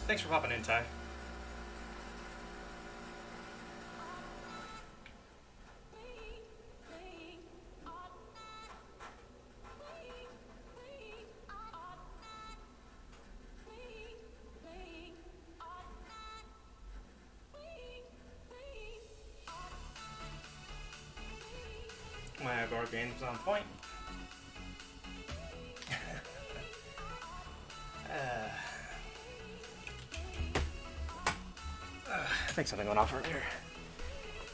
Thanks for popping in, Ty. My guard game's on point. I think something went off earlier.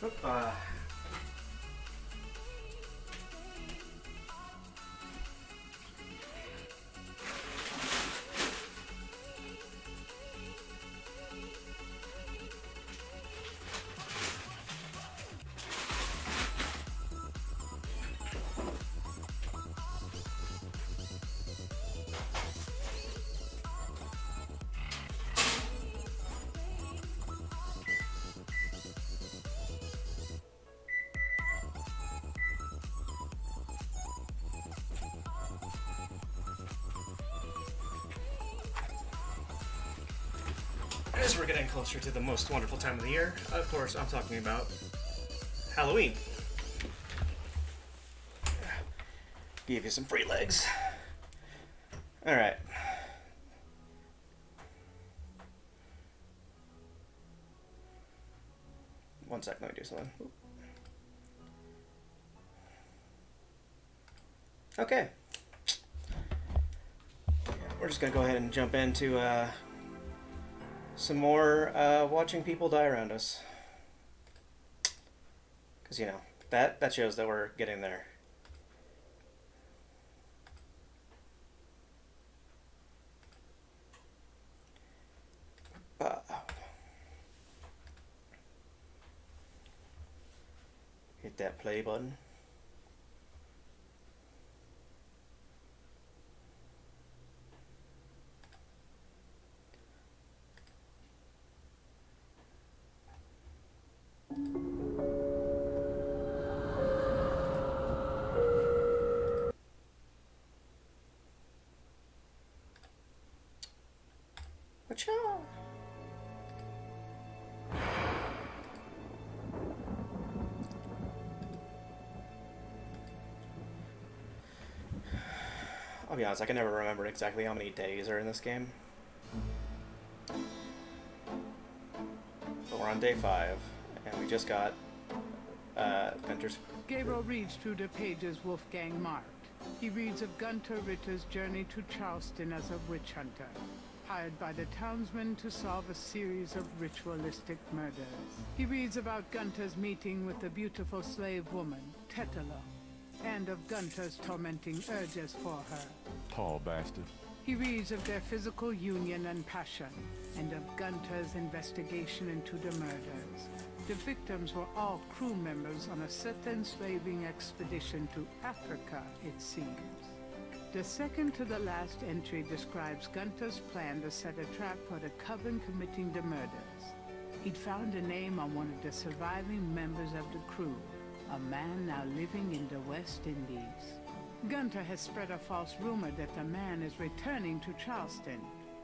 Oop, As we're getting closer to the most wonderful time of the year, of course, I'm talking about Halloween. Give you some free legs. Alright. One sec, let me do something. Okay. We're just gonna go ahead and jump into some more watching people die around us. Because, you know, that shows that we're getting there. Hit that play button. Watch out! I'll be honest, I can never remember exactly how many days are in this game. But we're on day 5, and we just got Gunter's. Gabriel reads through the pages Wolfgang marked. He reads of Gunter Ritter's journey to Charleston as a witch hunter, hired by the townsmen to solve a series of ritualistic murders. He reads about Gunter's meeting with the beautiful slave woman, Tetelo, and of Gunter's tormenting urges for her. Tall bastard. He reads of their physical union and passion, and of Gunter's investigation into the murders. The victims were all crew members on a Sith enslaving expedition to Africa, it seems. The second to the last entry describes Gunter's plan to set a trap for the Coven committing the murders. He'd found a name on one of the surviving members of the crew, a man now living in the West Indies. Gunter has spread a false rumor that the man is returning to Charleston.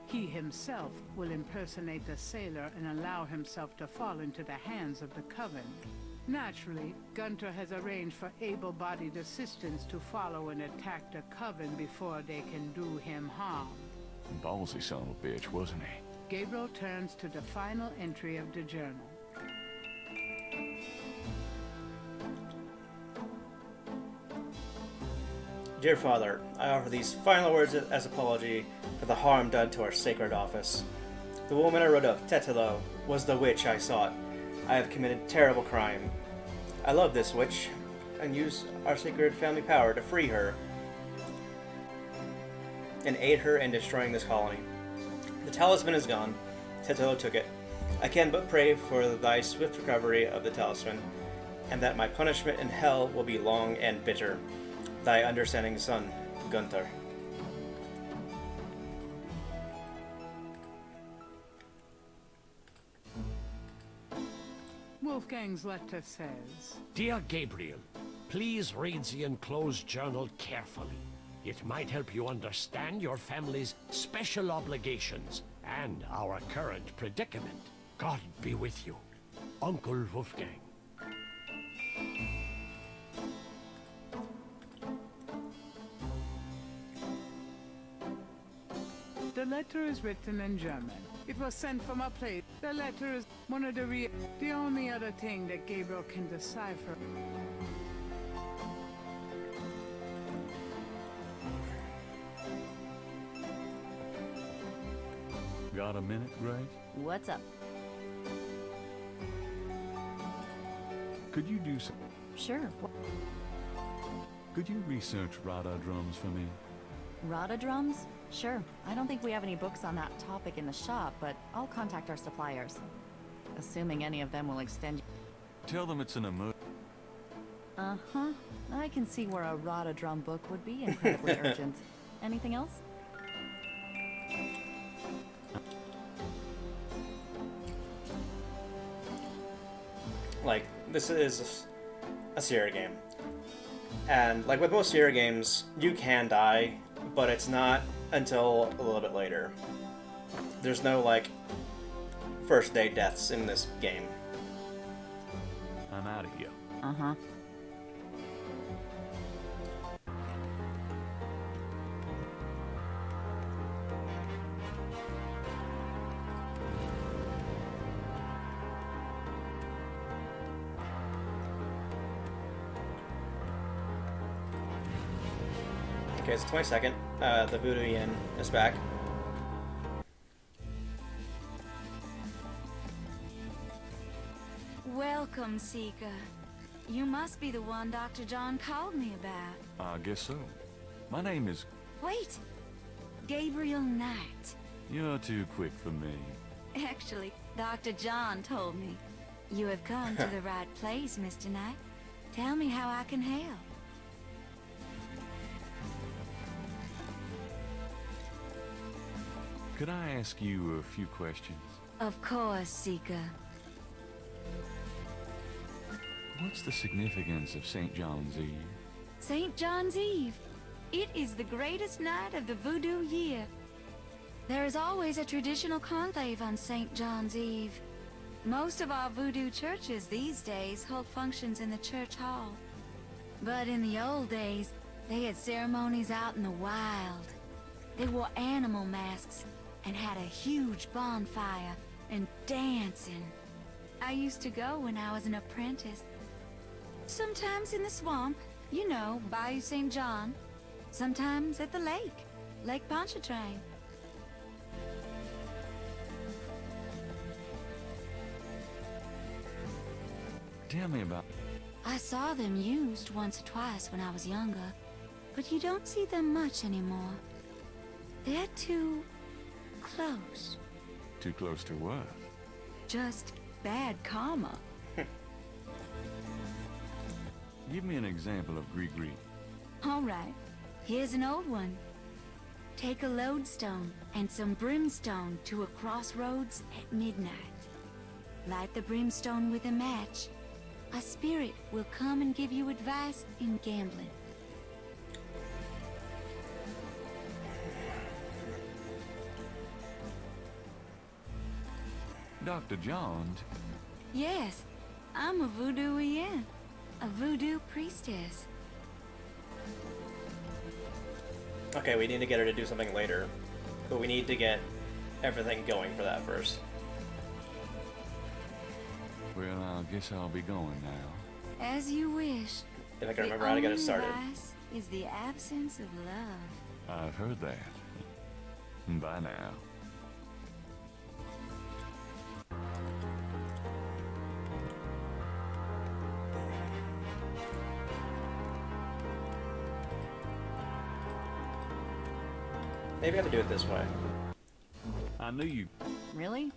He himself will impersonate a sailor and allow himself to fall into the hands of the Coven. Naturally, Gunter has arranged for able-bodied assistants to follow and attack the Coven before they can do him harm. Ballsy son of a bitch, wasn't he? Gabriel turns to the final entry of the journal. Dear Father, I offer these final words as apology for the harm done to our sacred office. The woman I wrote of, Tetelo, was the witch I sought. I have committed terrible crime. I love this witch, and use our sacred family power to free her and aid her in destroying this colony. The talisman is gone. Tetelo took it. I can but pray for thy swift recovery of the talisman, and that my punishment in hell will be long and bitter. Thy understanding son, Gunter. Wolfgang's letter says, Dear Gabriel, please read the enclosed journal carefully. It might help you understand your family's special obligations and our current predicament. God be with you, Uncle Wolfgang. The letter is written in German. It was sent from a place. The letter is one of the only other thing that Gabriel can decipher. Got a minute, Grace? What's up? Could you do some... Sure. Could you research Rada drums for me? Rada drums? Sure. I don't think we have any books on that topic in the shop, but I'll contact our suppliers. Assuming any of them will extend... Tell them it's an Uh-huh. I can see where a Rada drum book would be incredibly urgent. Anything else? Like, this is a Sierra game. And, like with most Sierra games, you can die, but it's not until a little bit later. There's no, like, first day deaths in this game. I'm out of here. Uh-huh. Okay, it's 22nd. The Voodoo Inn is back. Welcome, Seeker. You must be the one Dr. John called me about. I guess so. My name is... Wait! Gabriel Knight. You're too quick for me. Actually, Dr. John told me. You have come to the right place, Mr. Knight. Tell me how I can help. Could I ask you a few questions? Of course, Seeker. What's the significance of St. John's Eve? St. John's Eve. It is the greatest night of the voodoo year. There is always a traditional conclave on St. John's Eve. Most of our voodoo churches these days hold functions in the church hall. But in the old days, they had ceremonies out in the wild. They wore animal masks and had a huge bonfire and dancing. I used to go when I was an apprentice. Sometimes in the swamp, you know, Bayou St. John. Sometimes at the lake, Lake Pontchartrain. Tell me about... I saw them used once or twice when I was younger, but you don't see them much anymore. They're too close. Too close to what? Just bad karma. Give me an example of Gree-Gree. All right, here's an old one. Take a lodestone and some brimstone to a crossroads at midnight. Light the brimstone with a match. A spirit will come and give you advice in gambling. Dr. John? Yes, I'm a voodooian, a voodoo priestess. Okay, we need to get her to do something later, but we need to get everything going for that first. Well, I guess I'll be going now. As you wish. If I can remember how to get it started. The only vice is the absence of love. I've heard that. Bye now. Maybe I have to do it this way. I knew you... Really?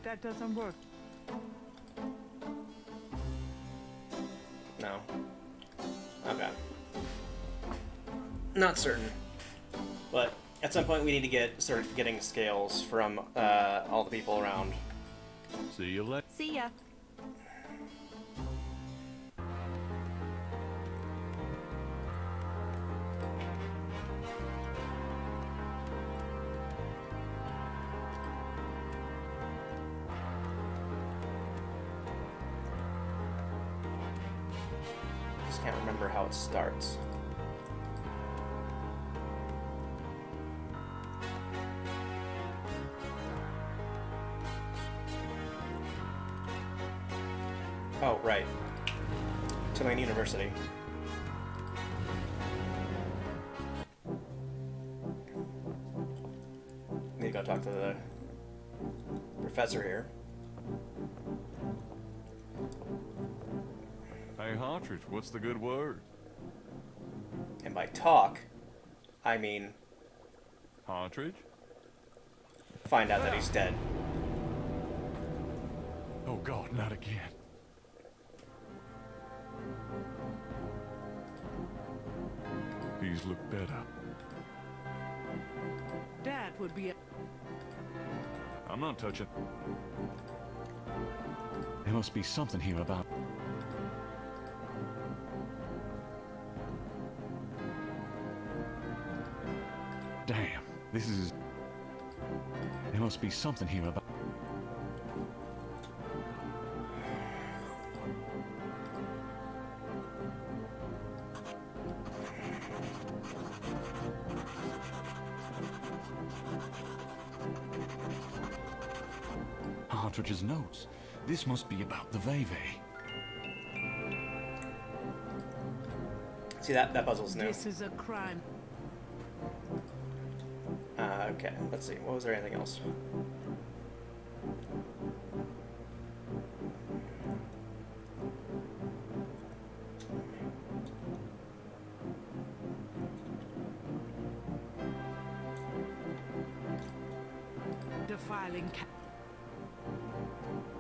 That doesn't work. No. Okay. Not certain. But at some point we need to start getting scales from all the people around. See you later. See ya. can't remember how it starts. Oh, right. Tulane University. Need to go talk to the professor here. Hey, Hartridge, what's the good word? And by talk, I mean Hartridge? find out that he's dead. Oh God, not again. These look better. That would be a... I'm not touching. There must be something here about... Damn, this is... There must be something here about... Partridge's notes. This must be about the Veve. See, that puzzle's new. This is a crime. Okay, let's see. Was there anything else? Defiling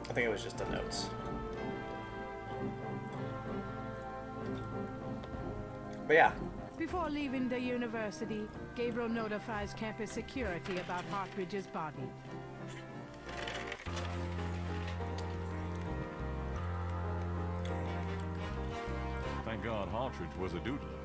I think it was just the notes. But yeah, Before leaving the university, Gabriel notifies campus security about Hartridge's body. Thank God Hartridge was a doodler.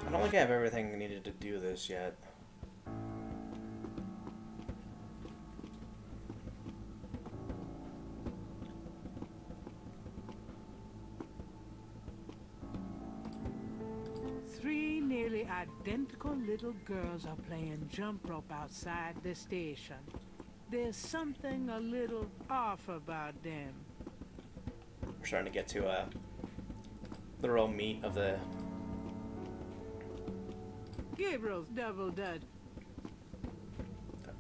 I don't think I have everything needed to do this yet. Three nearly identical little girls are playing jump rope outside the station. There's something a little off about them. We're starting to get to the real meat of the... Gabriel's double dutch.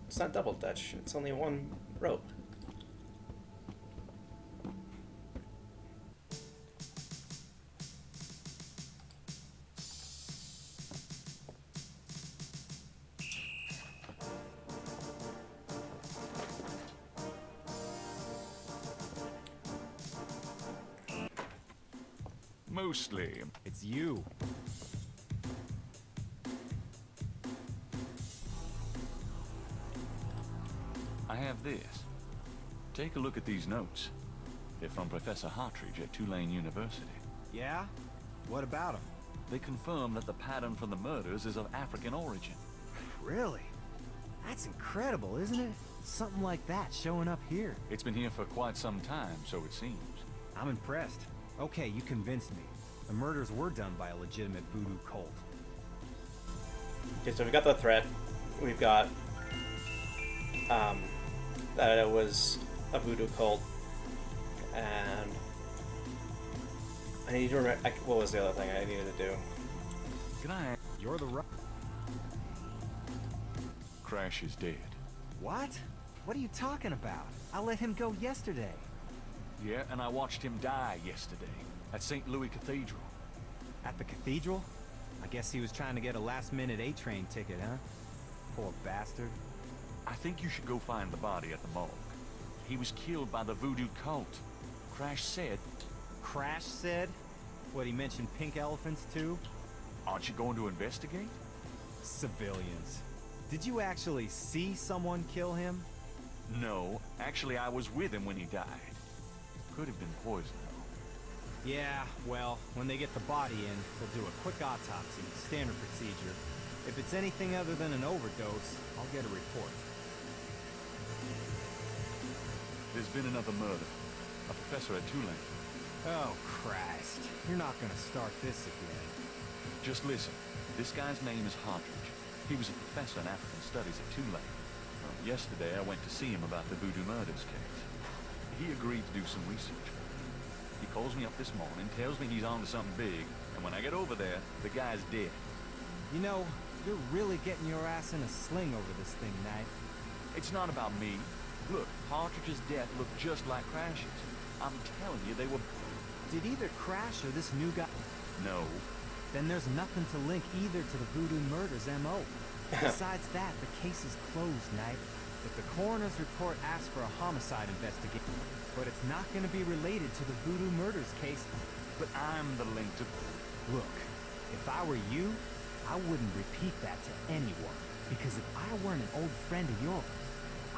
It's not double dutch, it's only one rope. Mostly. It's you. I have this. Take a look at these notes. They're from Professor Hartridge at Tulane University. Yeah? What about him? They confirm that the pattern for the murders is of African origin. Really? That's incredible, isn't it? Something like that showing up here. It's been here for quite some time, so it seems. I'm impressed. Okay, you convinced me. The murders were done by a legitimate voodoo cult. Okay, so we've got the threat. We've got that it was a voodoo cult, and I need to remember. What was the other thing I needed to do? Can I? You're the right... Crash is dead. What? What are you talking about? I let him go yesterday. Yeah, and I watched him die yesterday at St. Louis Cathedral. At the cathedral? I guess he was trying to get a last-minute A-train ticket, huh? Poor bastard. I think you should go find the body at the morgue. He was killed by the voodoo cult. Crash said... Crash said? What, he mentioned pink elephants, too? Aren't you going to investigate? Civilians. Did you actually see someone kill him? No, actually I was with him when he died. Could have been poison, though. Yeah, well, when they get the body in, they'll do a quick autopsy, standard procedure. If it's anything other than an overdose, I'll get a report. There's been another murder. A professor at Tulane. Oh, Christ. You're not gonna start this again. Just listen. This guy's name is Hartridge. He was a professor in African Studies at Tulane. Yesterday, I went to see him about the Voodoo Murders case. He agreed to do some research. He calls me up this morning, tells me he's onto something big, and when I get over there, the guy's dead. You know, you're really getting your ass in a sling over this thing, Knight. It's not about me. Look, Partridge's death looked just like Crash's. I'm telling you, they were... Did either Crash or this new guy... No. Then there's nothing to link either to the Voodoo Murders M.O. Besides that, the case is closed, Knight. If the coroner's report asks for a homicide investigation, but it's not going to be related to the Voodoo Murders case. But I'm the link to... Look, if I were you, I wouldn't repeat that to anyone. Because if I weren't an old friend of yours,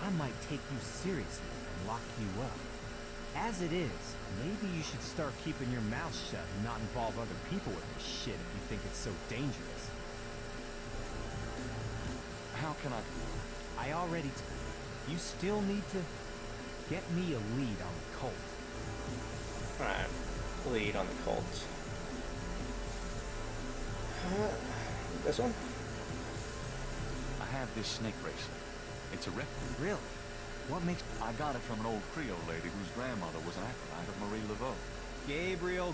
I might take you seriously and lock you up. As it is, maybe you should start keeping your mouth shut and not involve other people with this shit if you think it's so dangerous. How can I... I already... You still need to get me a lead on the cult. Alright. Lead on the cult. This one? I have this snake bracelet. It's a replica. Really? What makes... I got it from an old Creole lady whose grandmother was an acolyte of Marie Laveau. Gabriel.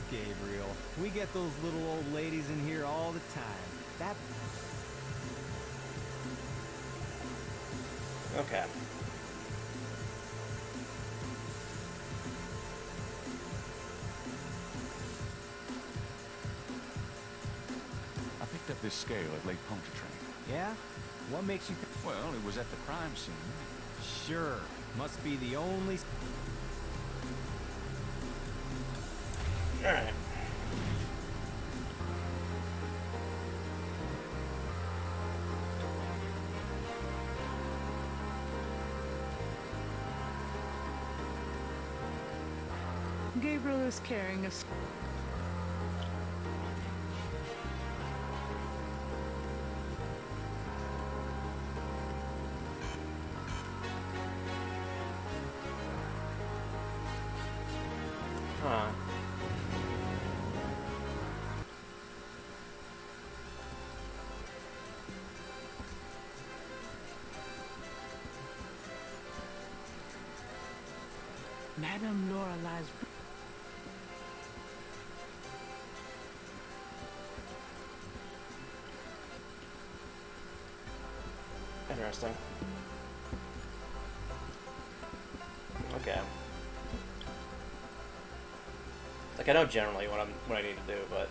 We get those little old ladies in here all the time. That... Okay. I picked up this scale at Lake Pontchartrain. Yeah? What makes you think... Well, it was at the crime scene. Sure. Must be the only... Alright. Gabriel is carrying a... Huh. Madame Lorelai's... Interesting. Okay. Like, I know generally what I need to do, but...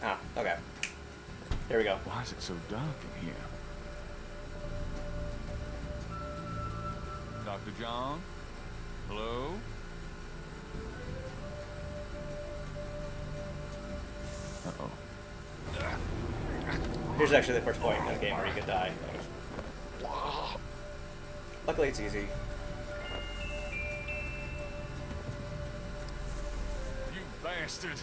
Ah, okay. Here we go. Why is it so dark in here? Dr. John? Hello? Uh-oh. Here's actually the first point in the game where you could die. Luckily, it's easy. You bastard!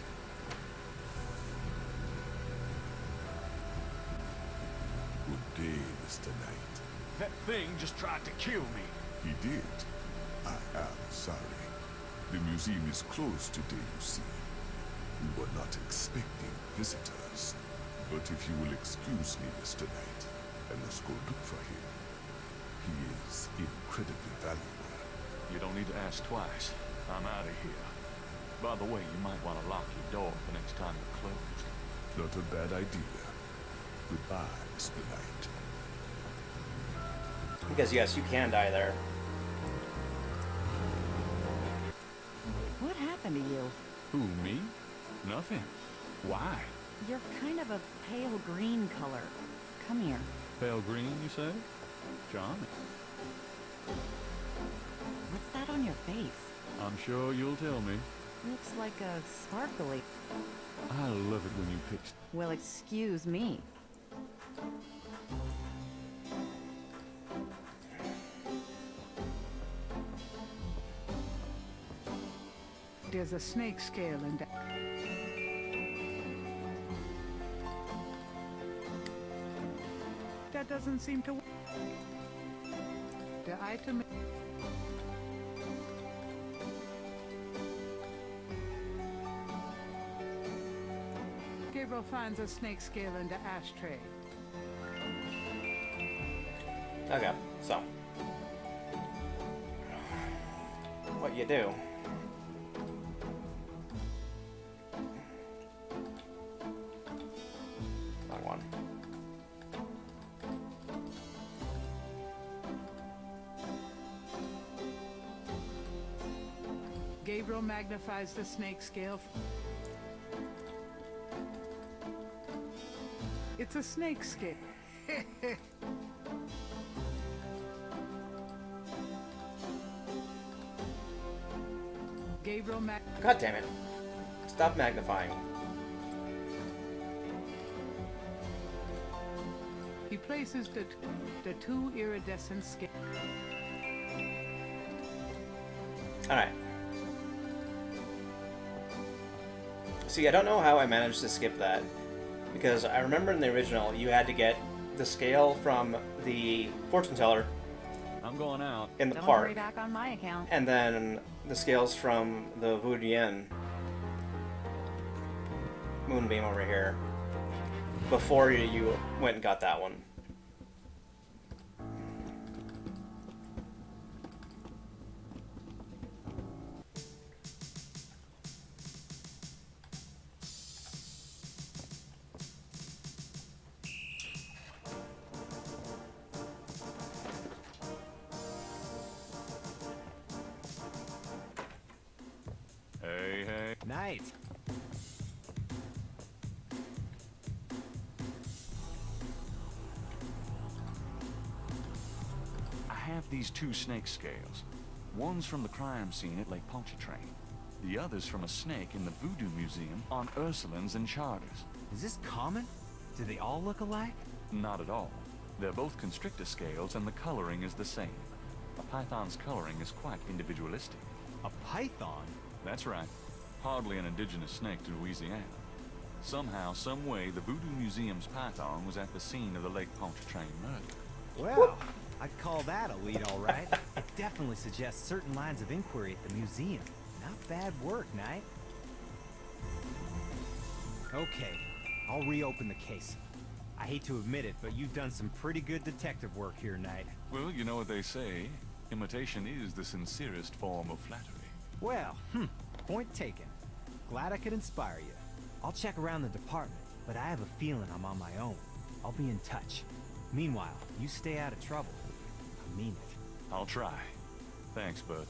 Good day, Mr. Knight. That thing just tried to kill me. He did. I am sorry. The museum is closed today, you see. We were not expecting visitors. But if you will excuse me, Mr. Knight, I must go look for him. He is incredibly valuable. You don't need to ask twice. I'm out of here. By the way, you might want to lock your door the next time you're closed. Not a bad idea. Goodbye, Mr. Knight. Because, yes, you can die there. What happened to you? Who, me? Nothing. Why? You're kind of a pale green color. Come here. Pale green, you say? John? What's that on your face? I'm sure you'll tell me. Looks like a sparkly. I love it when you pick... Well, excuse me. There's a snake scale in that. That doesn't seem to work. The item. Gabriel finds a snake scale in the ashtray. Okay, so. What you do? Wrong one. Gabriel magnifies the snake scale. It's a snake scale. Gabriel God damn it. Stop magnifying. He places the two iridescent scales. Alright. See, I don't know how I managed to skip that. Because I remember in the original, you had to get the scale from the fortune teller I'm going out. in the Don't park. worry back on my account. And then the scales from the Voodoo Moonbeam over here. Before you went and got that one. Hey, hey. Night. I have these two snake scales. One's from the crime scene at Lake Pontchartrain. The other's from a snake in the Voodoo Museum on Ursulines and Charters. Is this common? Do they all look alike? Not at all. They're both constrictor scales and the coloring is the same. A python's coloring is quite individualistic. A python? That's right. Hardly an indigenous snake to Louisiana. Somehow, some way, the Voodoo Museum's python was at the scene of the Lake Pontchartrain murder. Well, I'd call that a lead, all right. It definitely suggests certain lines of inquiry at the museum. Not bad work, Knight. Okay, I'll reopen the case. I hate to admit it, but you've done some pretty good detective work here, Knight. Well, you know what they say. Imitation is the sincerest form of flattery. Well, point taken. Glad I could inspire you. I'll check around the department, but I have a feeling I'm on my own. I'll be in touch. Meanwhile, you stay out of trouble. I mean it. I'll try. Thanks, bud.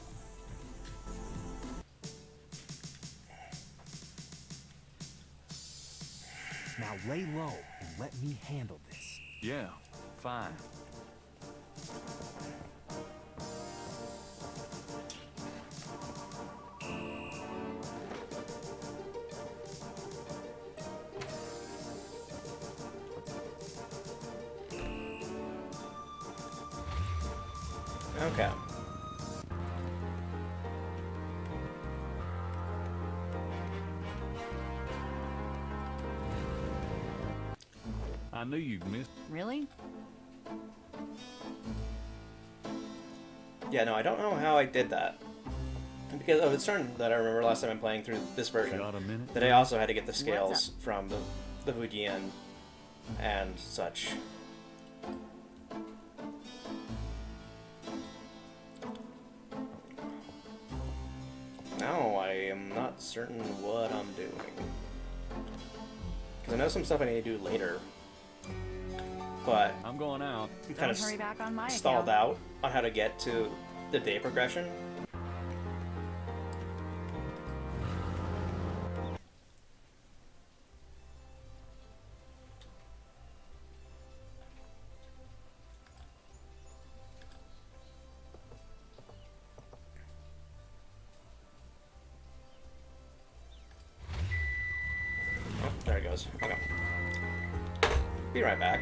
Now lay low and let me handle this. Yeah, fine. Okay. I knew you'd miss. Really? Yeah, no, I don't know how I did that. Because it's certain that I remember last time I'm playing through this version Got a minute? that I also had to get the scales from the Vujian and such. Now I am not certain what I'm doing. Because I know some stuff I need to do later. But I'm going out. I'm kind Don't hurry of back on my stalled account. out on how to get to the day progression. is. Okay. Be right back.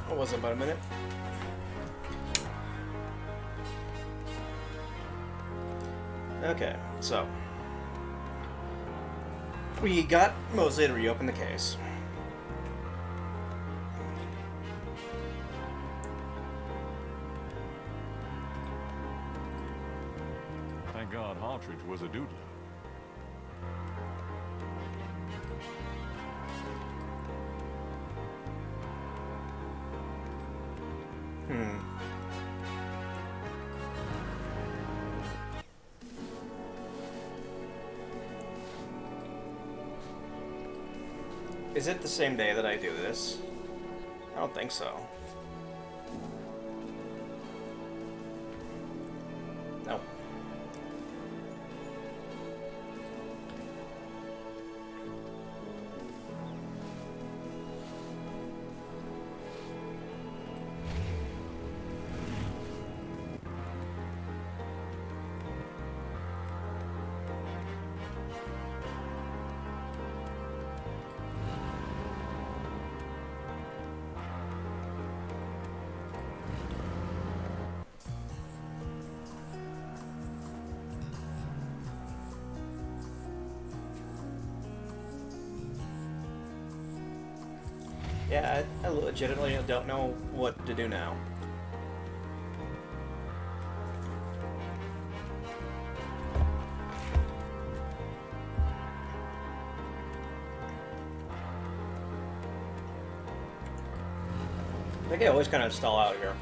It was about a minute. Okay, so we got Mosley to reopen the case. Thank God Hartridge was a doodler. Is it the same day that I do this? I don't think so. No. Yeah, I legitimately don't know what to do now. I think I always kind of stall out here.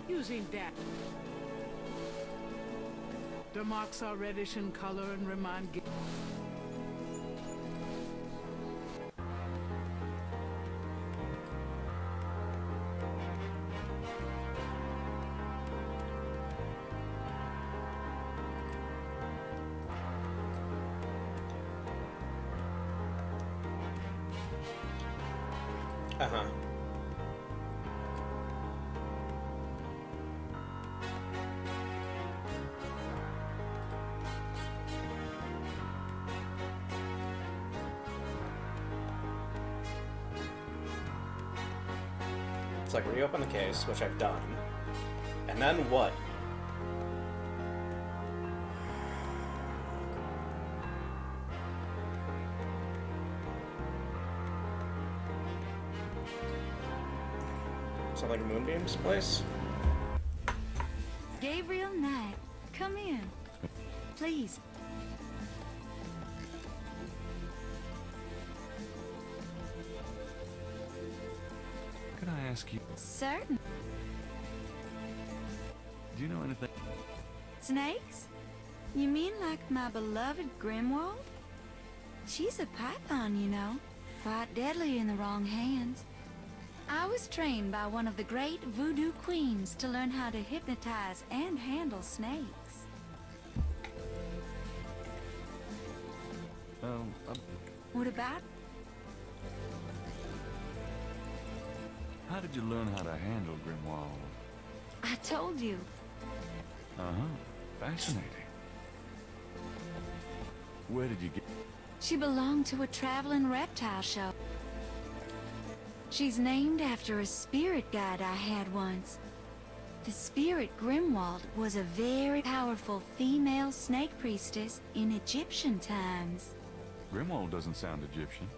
Using that. The marks are reddish in color and remind... Uh-huh. It's like reopen the case, which I've done. And then what? Something like Moonbeam's place? Gabriel Knight, come in. Please. Could I ask you, Certain. do you know anything? Snakes? You mean like my beloved Grimwald? She's a python, you know. Quite deadly in the wrong hands. I was trained by one of the great voodoo queens to learn how to hypnotize and handle snakes. Oh, What about? how did you learn how to handle Grimwald? I told you. Uh-huh. Fascinating. Where did you get... She belonged to a traveling reptile show. She's named after a spirit guide I had once. The spirit Grimwald was a very powerful female snake priestess in Egyptian times. Grimwald doesn't sound Egyptian.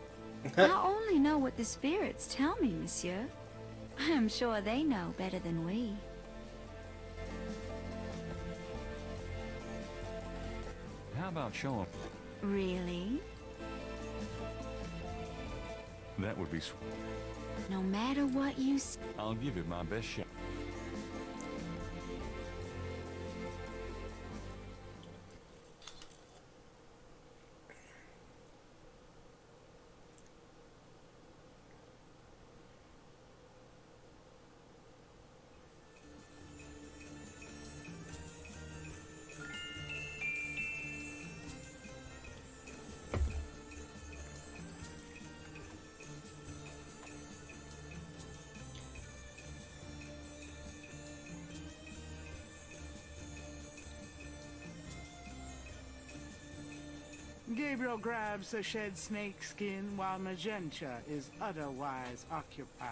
I only know what the spirits tell me, monsieur. I'm sure they know better than we. How about showing... Really? That would be sweet. No matter what you say. I'll give it my best shot. Gabriel grabs the shed snake skin while Magenta is otherwise occupied.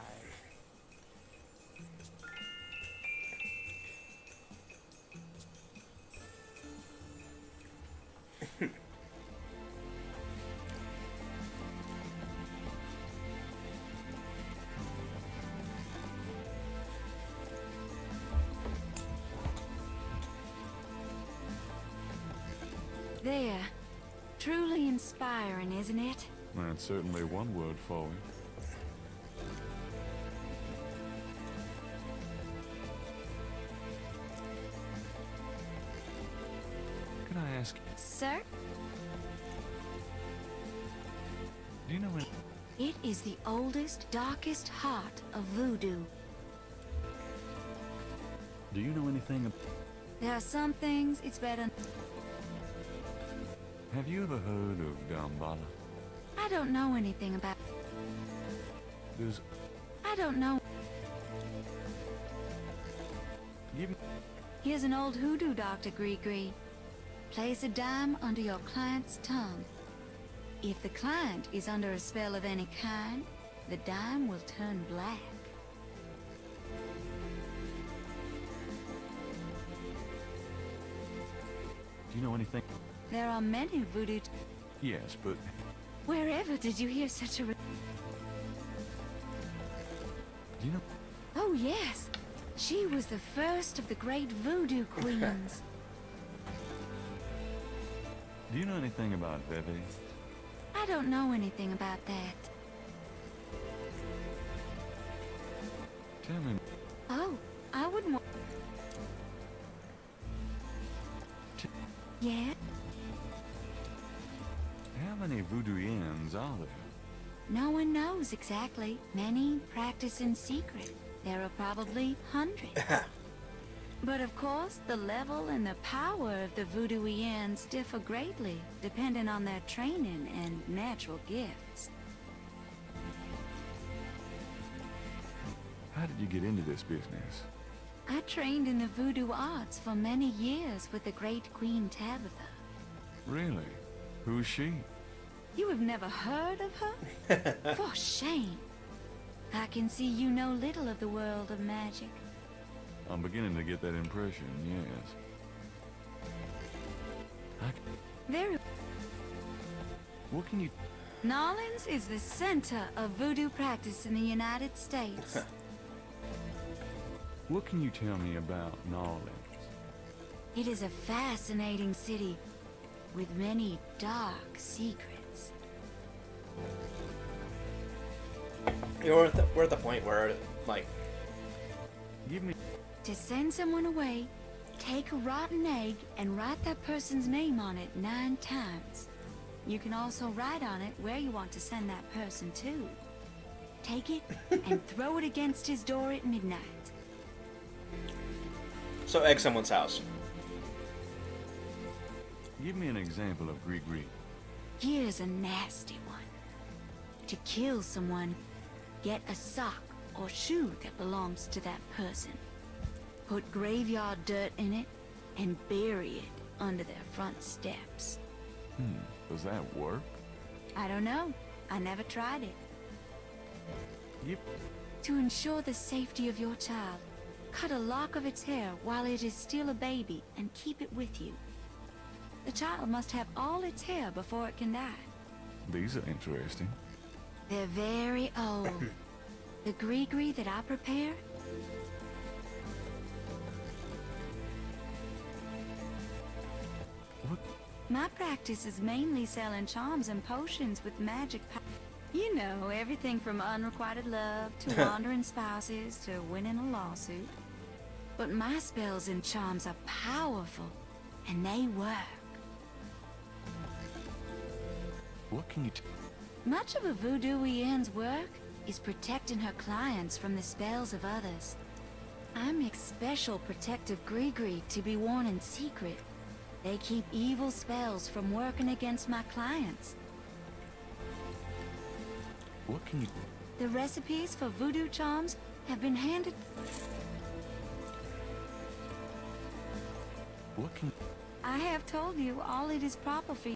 There. Truly inspiring, isn't it? That's certainly one word for it. Can I ask, Sir? do you know when... It is the oldest, darkest heart of voodoo. Do you know anything... There are some things it's better... Have you ever heard of Damballa? I don't know anything about... There's... I don't know. Give me... Here's an old hoodoo doctor, Gree. Place a dime under your client's tongue. If the client is under a spell of any kind, the dime will turn black. Do you know anything... There are many voodoo... Yes, but... Wherever did you hear such a... Do you know... Oh, yes. She was the first of the great voodoo queens. Do you know anything about Bebe? I don't know anything about that. Tell me... Oh, I wouldn't want... Yeah? How many voodooians are there? No one knows exactly. Many practice in secret. There are probably hundreds. But of course, the level and the power of the voodooians differ greatly, depending on their training and natural gifts. How did you get into this business? I trained in the voodoo arts for many years with the great Queen Tabitha. Really? Who's she? You have never heard of her? For shame. I can see you know little of the world of magic. I'm beginning to get that impression, yes. Very. What can you... Nolens is the center of voodoo practice in the United States. What can you tell me about Nolens? It is a fascinating city with many dark secrets. We're at the point where, like... Give me... To send someone away, take a rotten egg and write that person's name on it 9 times. You can also write on it where you want to send that person to. Take it and throw it against his door at midnight. So egg someone's house. Give me an example of Gree-Gree. Here's a nasty one. To kill someone, get a sock or shoe that belongs to that person. Put graveyard dirt in it and bury it under their front steps. Does that work? I don't know. I never tried it. Yep. To ensure the safety of your child, cut a lock of its hair while it is still a baby and keep it with you. The child must have all its hair before it can die. These are interesting. They're very old. The Gree-Gree that I prepare. What? My practice is mainly selling charms and potions with magic power. You know, everything from unrequited love to wandering spouses to winning a lawsuit. But my spells and charms are powerful, and they work. What can you Much of a voodooian's work is protecting her clients from the spells of others. I make special protective Gree-Gree to be worn in secret. They keep evil spells from working against my clients. What can you... The recipes for voodoo charms have been handed... What can... I have told you all it is proper for...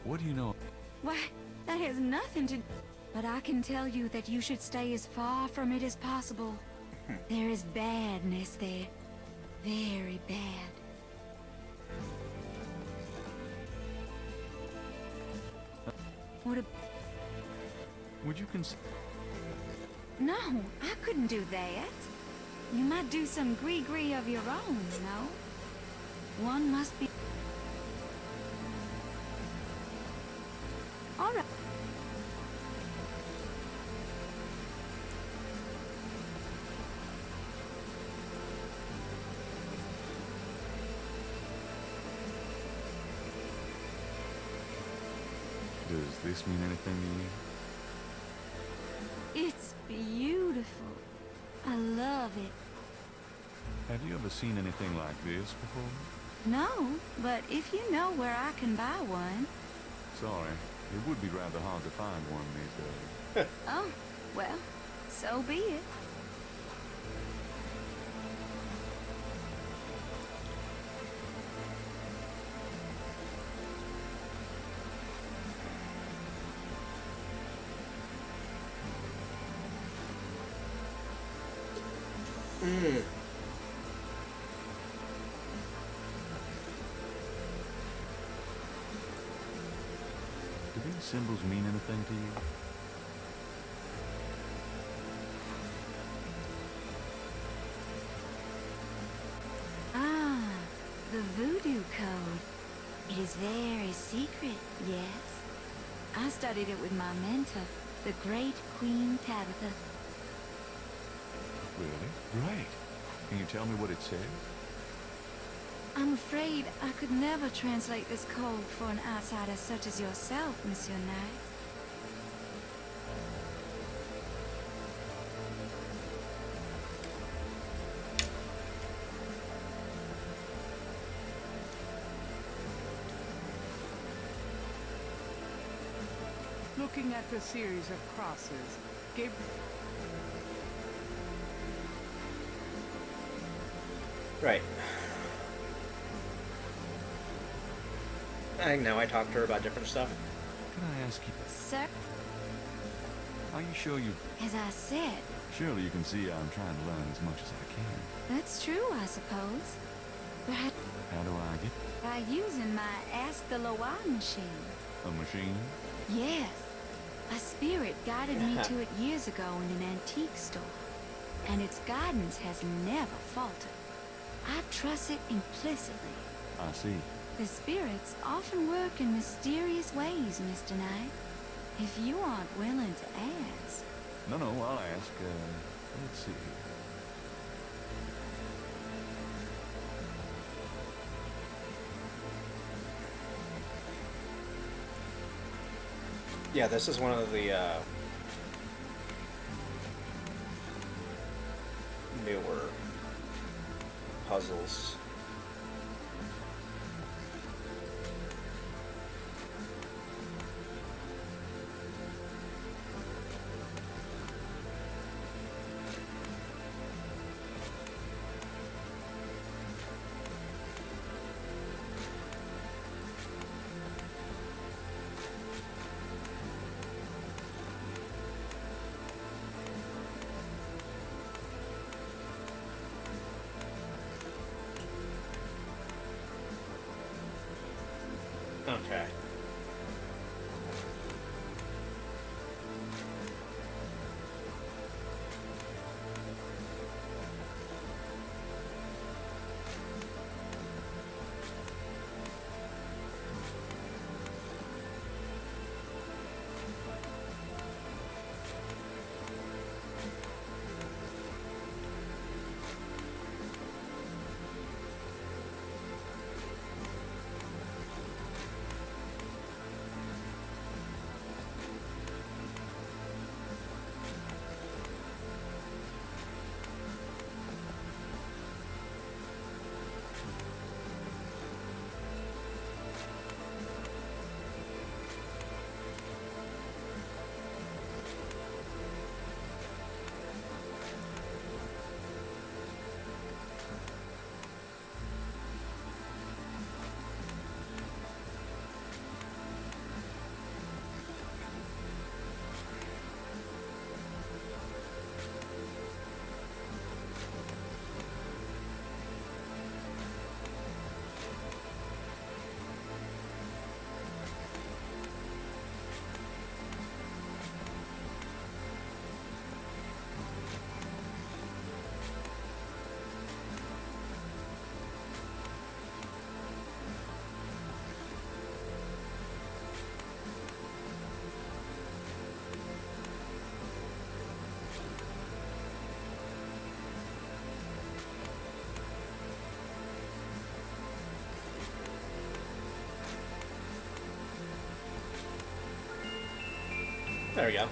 What do you know? Why, that has nothing to... But I can tell you that you should stay as far from it as possible. There is badness there. Very bad. What a... Would you consider... No, I couldn't do that. You might do some Gree-Gree of your own, you know? One must be... All right. Does this mean anything to you? It's beautiful. I love it. Have you ever seen anything like this before? No, but if you know where I can buy one... Sorry. It would be rather hard to find one these days. Oh, well, so be it. Do these symbols mean anything to you? Ah, the voodoo code. It is very secret, yes. I studied it with my mentor, the great Queen Tabitha. Really? Great. Can you tell me what it says? I'm afraid I could never translate this code for an outsider such as yourself, Monsieur Knight. Looking at the series of crosses, Gabriel... Right. I think now I talked to her about different stuff. Can I ask you, Sir, are you sure you... as I said, Surely you can see I'm trying to learn as much as I can. that's true, I suppose. Perhaps How do I get by using my Ask the Loa machine. a machine? Yes. A spirit guided me to it years ago in an antique store. And its guidance has never faltered. I trust it implicitly. I see. The spirits often work in mysterious ways, Mr. Knight. If you aren't willing to ask. No, I'll ask. Let's see. Yeah, this is one of the newer puzzles. Okay. There we go.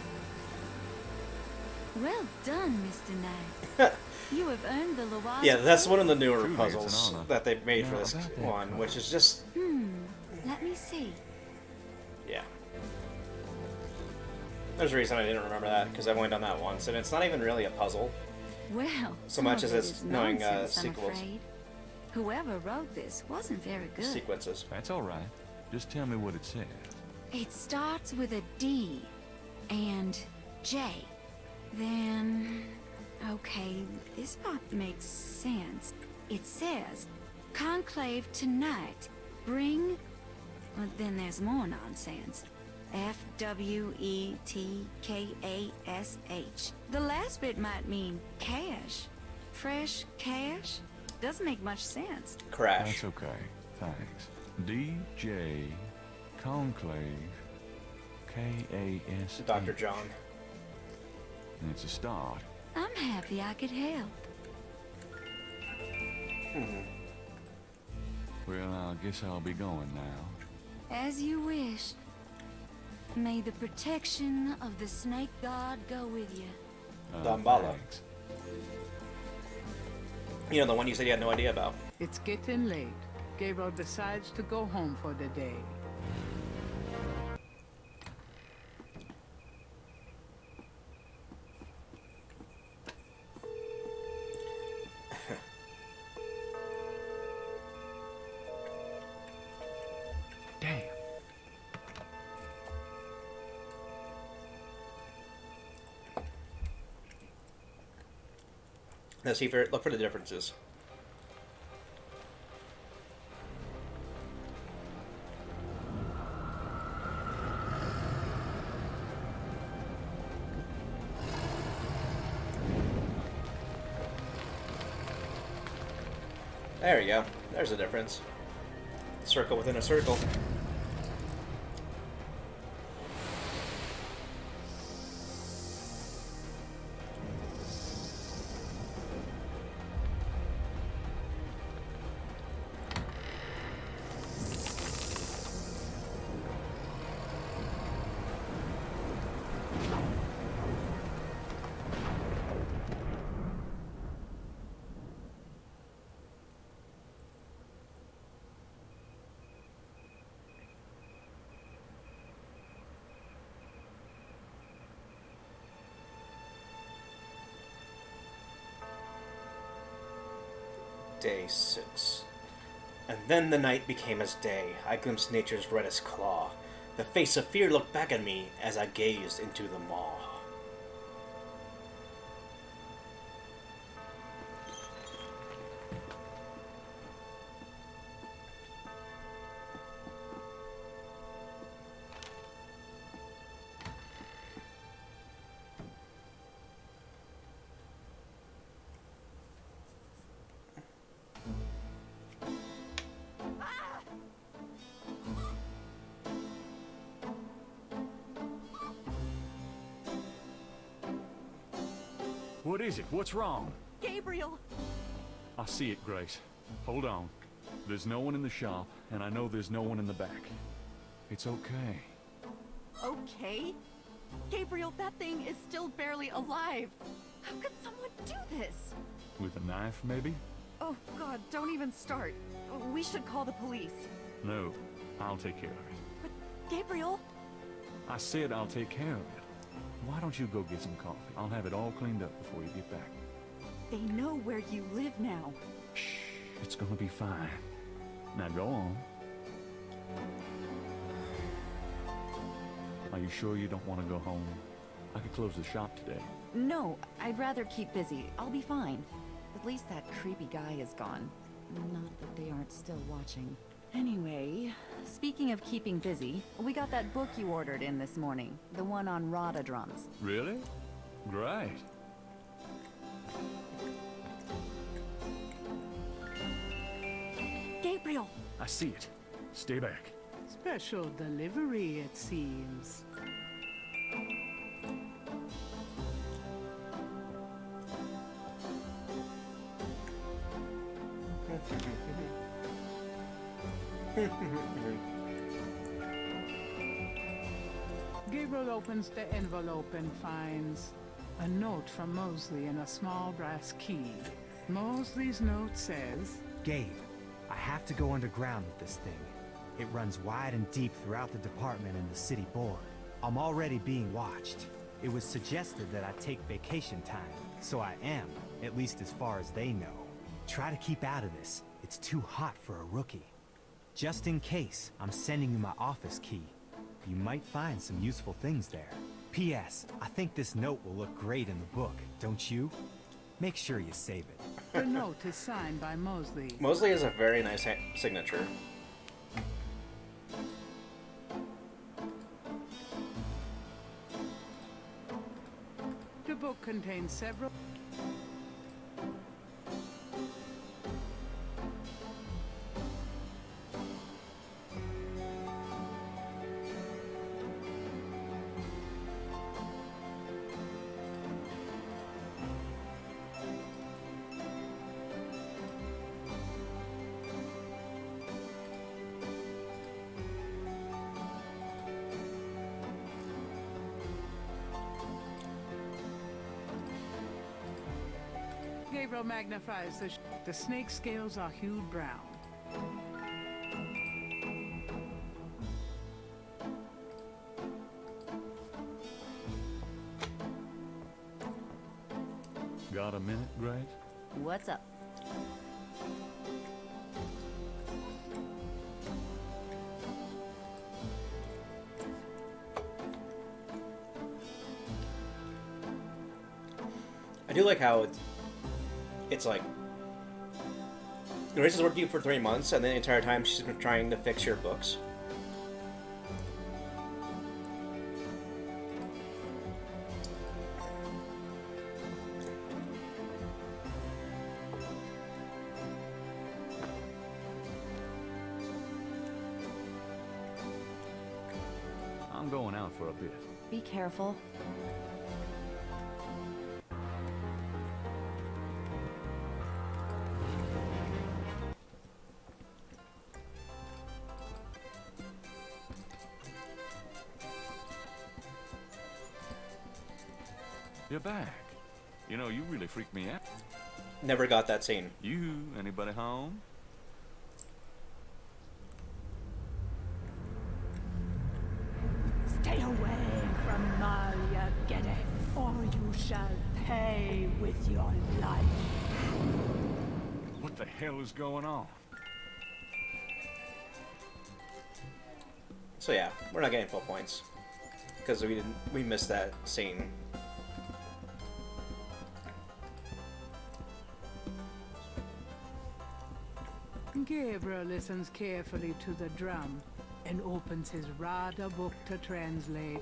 Well done, Mr. Knight. You have earned the Loa's Yeah, that's one of the newer Truly, it's an puzzles honor. that they've made for Now, this about that one, card. which is just, Let me see. yeah. There's a reason I didn't remember that, because I've only done that once, and it's not even really a puzzle. Well, So some much of as it it's is knowing, nonsense, I'm sequels. afraid. Whoever wrote this wasn't very good. Sequences. That's all right. Just tell me what it says. It starts with a D and J. Then, okay, this part makes sense. It says, Conclave tonight, bring... Well, then there's more nonsense. F-W-E-T-K-A-S-H. The last bit might mean cash. Fresh cash? Doesn't make much sense. Crash. That's okay. Thanks. DJ Conclave K-A-S. Dr. John. It's a start. I'm happy I could help. Well, I guess I'll be going now. As you wish. May the protection of the snake god go with you. Damballa. Thanks. You know, the one you said you had no idea about. It's getting late. Gabriel decides to go home for the day. Damn. Let's see look for the differences. There you go. There's a difference. Circle within a circle. Day 6. And then the night became as day. I glimpsed nature's reddest claw. The face of fear looked back at me as I gazed into the maw. What is it? What's wrong? Gabriel! I see it, Grace. Hold on. There's no one in the shop, and I know there's no one in the back. It's okay. Okay? Gabriel, that thing is still barely alive. How could someone do this? With a knife, maybe? Oh, God, don't even start. We should call the police. No, I'll take care of it. But, Gabriel... I said I'll take care of it. Why don't you go get some coffee? I'll have it all cleaned up before you get back. They know where you live now. Shh, it's gonna be fine. Now go on. Are you sure you don't want to go home? I could close the shop today. No, I'd rather keep busy. I'll be fine. At least that creepy guy is gone. Not that they aren't still watching. Anyway, speaking of keeping busy, we got that book you ordered in this morning. The one on rhododrums. Really? Great. Gabriel! I see it. Stay back. Special delivery, it seems. Gabriel opens the envelope and finds a note from Mosley and a small brass key. Mosley's note says, Gabe, I have to go underground with this thing. It runs wide and deep throughout the department and the city board. I'm already being watched. It was suggested that I take vacation time, so I am, at least as far as they know. Try to keep out of this. It's too hot for a rookie. Just in case, I'm sending you my office key. You might find some useful things there. P.S. I think this note will look great in the book, don't you? Make sure you save it. the note is signed by Mosley. Mosley has a very nice signature. The book contains several... Gabriel magnifies the snake scales are hued brown. Got a minute, Grace? What's up? I do like how it's like Grace has worked with you for 3 months, and the entire time she's been trying to fix your books. I'm going out for a bit. Be careful. You're back. You know, you really freaked me out. Never got that scene. You, anybody home? Stay away from Maria Gede, or you shall pay with your life. What the hell is going on? So yeah, we're not getting full points because we missed that scene. Gabriel listens carefully to the drum and opens his Rada book to translate.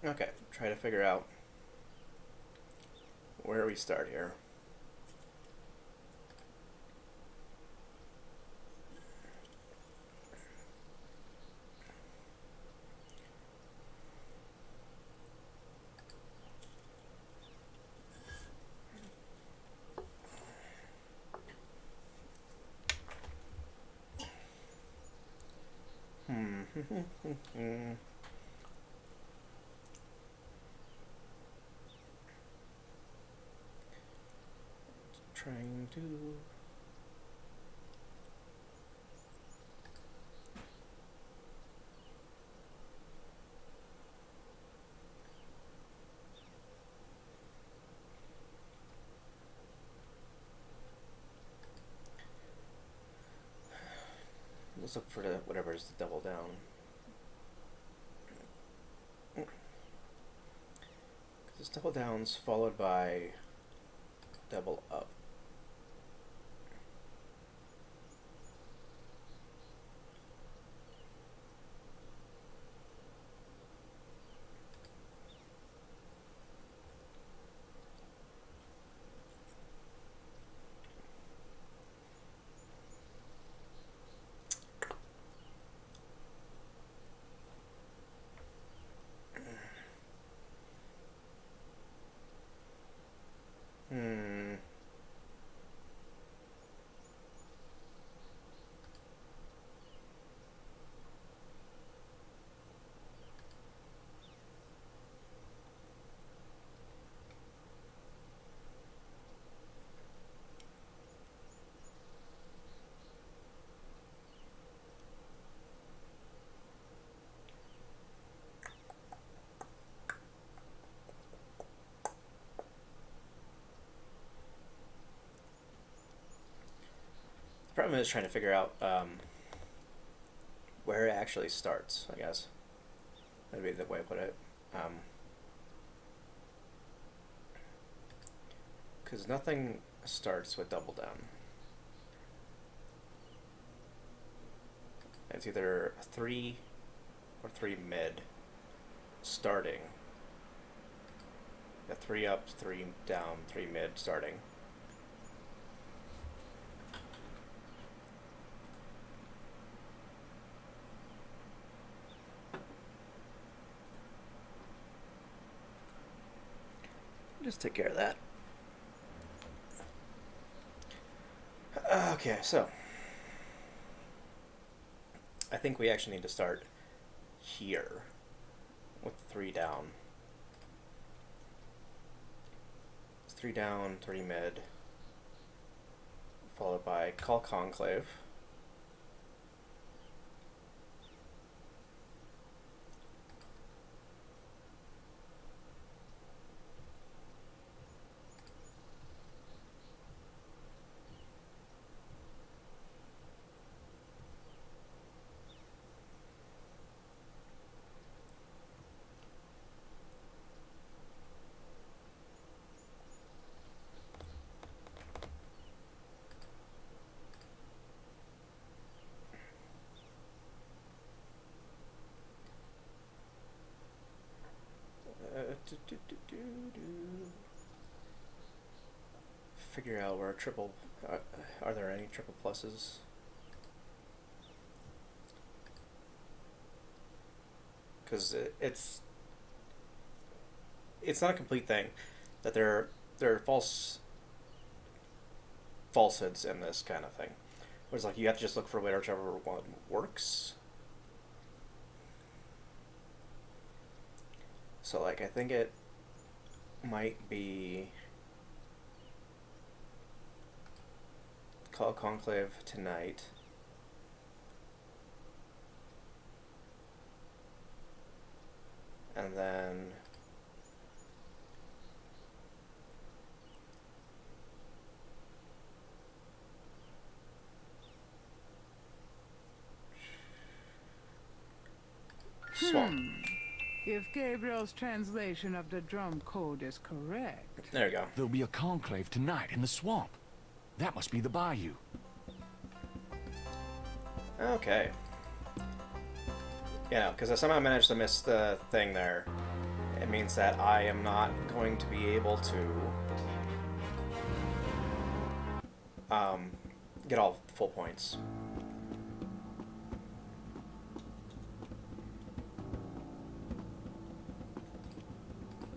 Okay, try to figure out where we start here. Trying to... Let's look for the whatever is the double down. It's double downs followed by double up. I'm just trying to figure out where it actually starts, I guess. That'd be the way to put it. Because nothing starts with Double Down. It's either 3 or 3 mid starting. Yeah, 3 up, 3 down, 3 mid starting. Just take care of that. Okay, so I think we actually need to start here with 3 down. It's 3 down, 3 mid, followed by Call Conclave. Figure out where triple. Are there any triple pluses? Because it's not a complete thing that there are falsehoods in this kind of thing. Where it's like you have to just look for whichever one works. So like I think it might be Call Conclave tonight. And then Swamp. If Gabriel's translation of the drum code is correct. There you go. There'll be a conclave tonight in the swamp. That must be the bayou. Okay. Yeah, because I somehow managed to miss the thing there. It means that I am not going to be able to get all full points.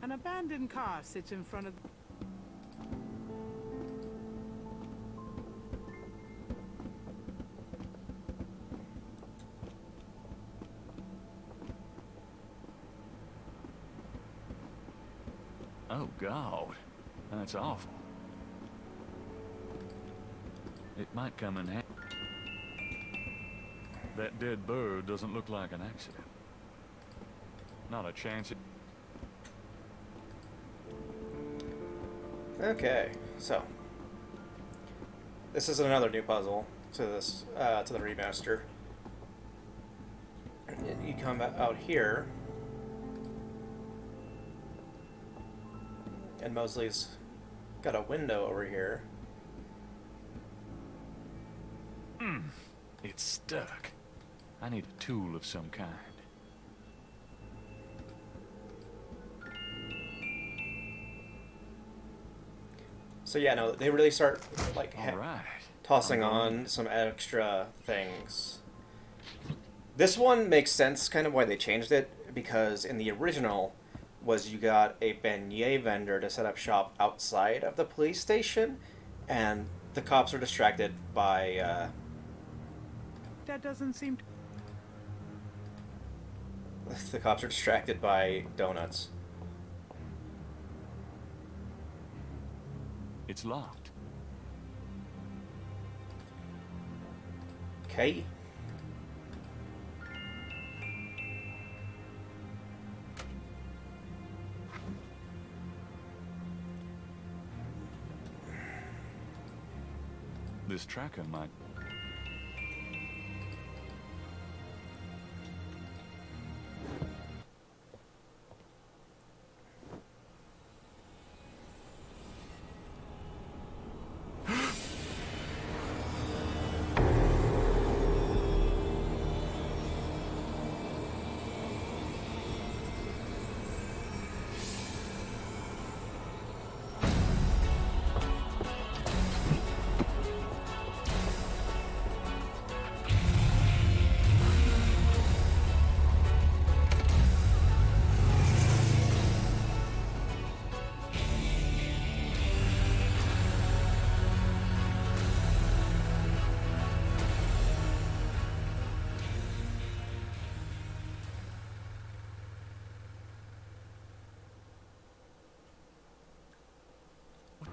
An abandoned car sits in front of. Oh, God. That's awful. It might come in handy. That dead bird doesn't look like an accident. Not a chance it... Okay, so this is another new puzzle to this to the remaster. You come out here, and Mosley's got a window over here. It's stuck. I need a tool of some kind. So yeah, no, they really start like All right. tossing on some extra things. This one makes sense kind of why they changed it, because in the original was you got a beignet vendor to set up shop outside of the police station, and the cops are distracted by That doesn't seem. the cops are distracted by donuts. It's locked. Okay. This tracker might...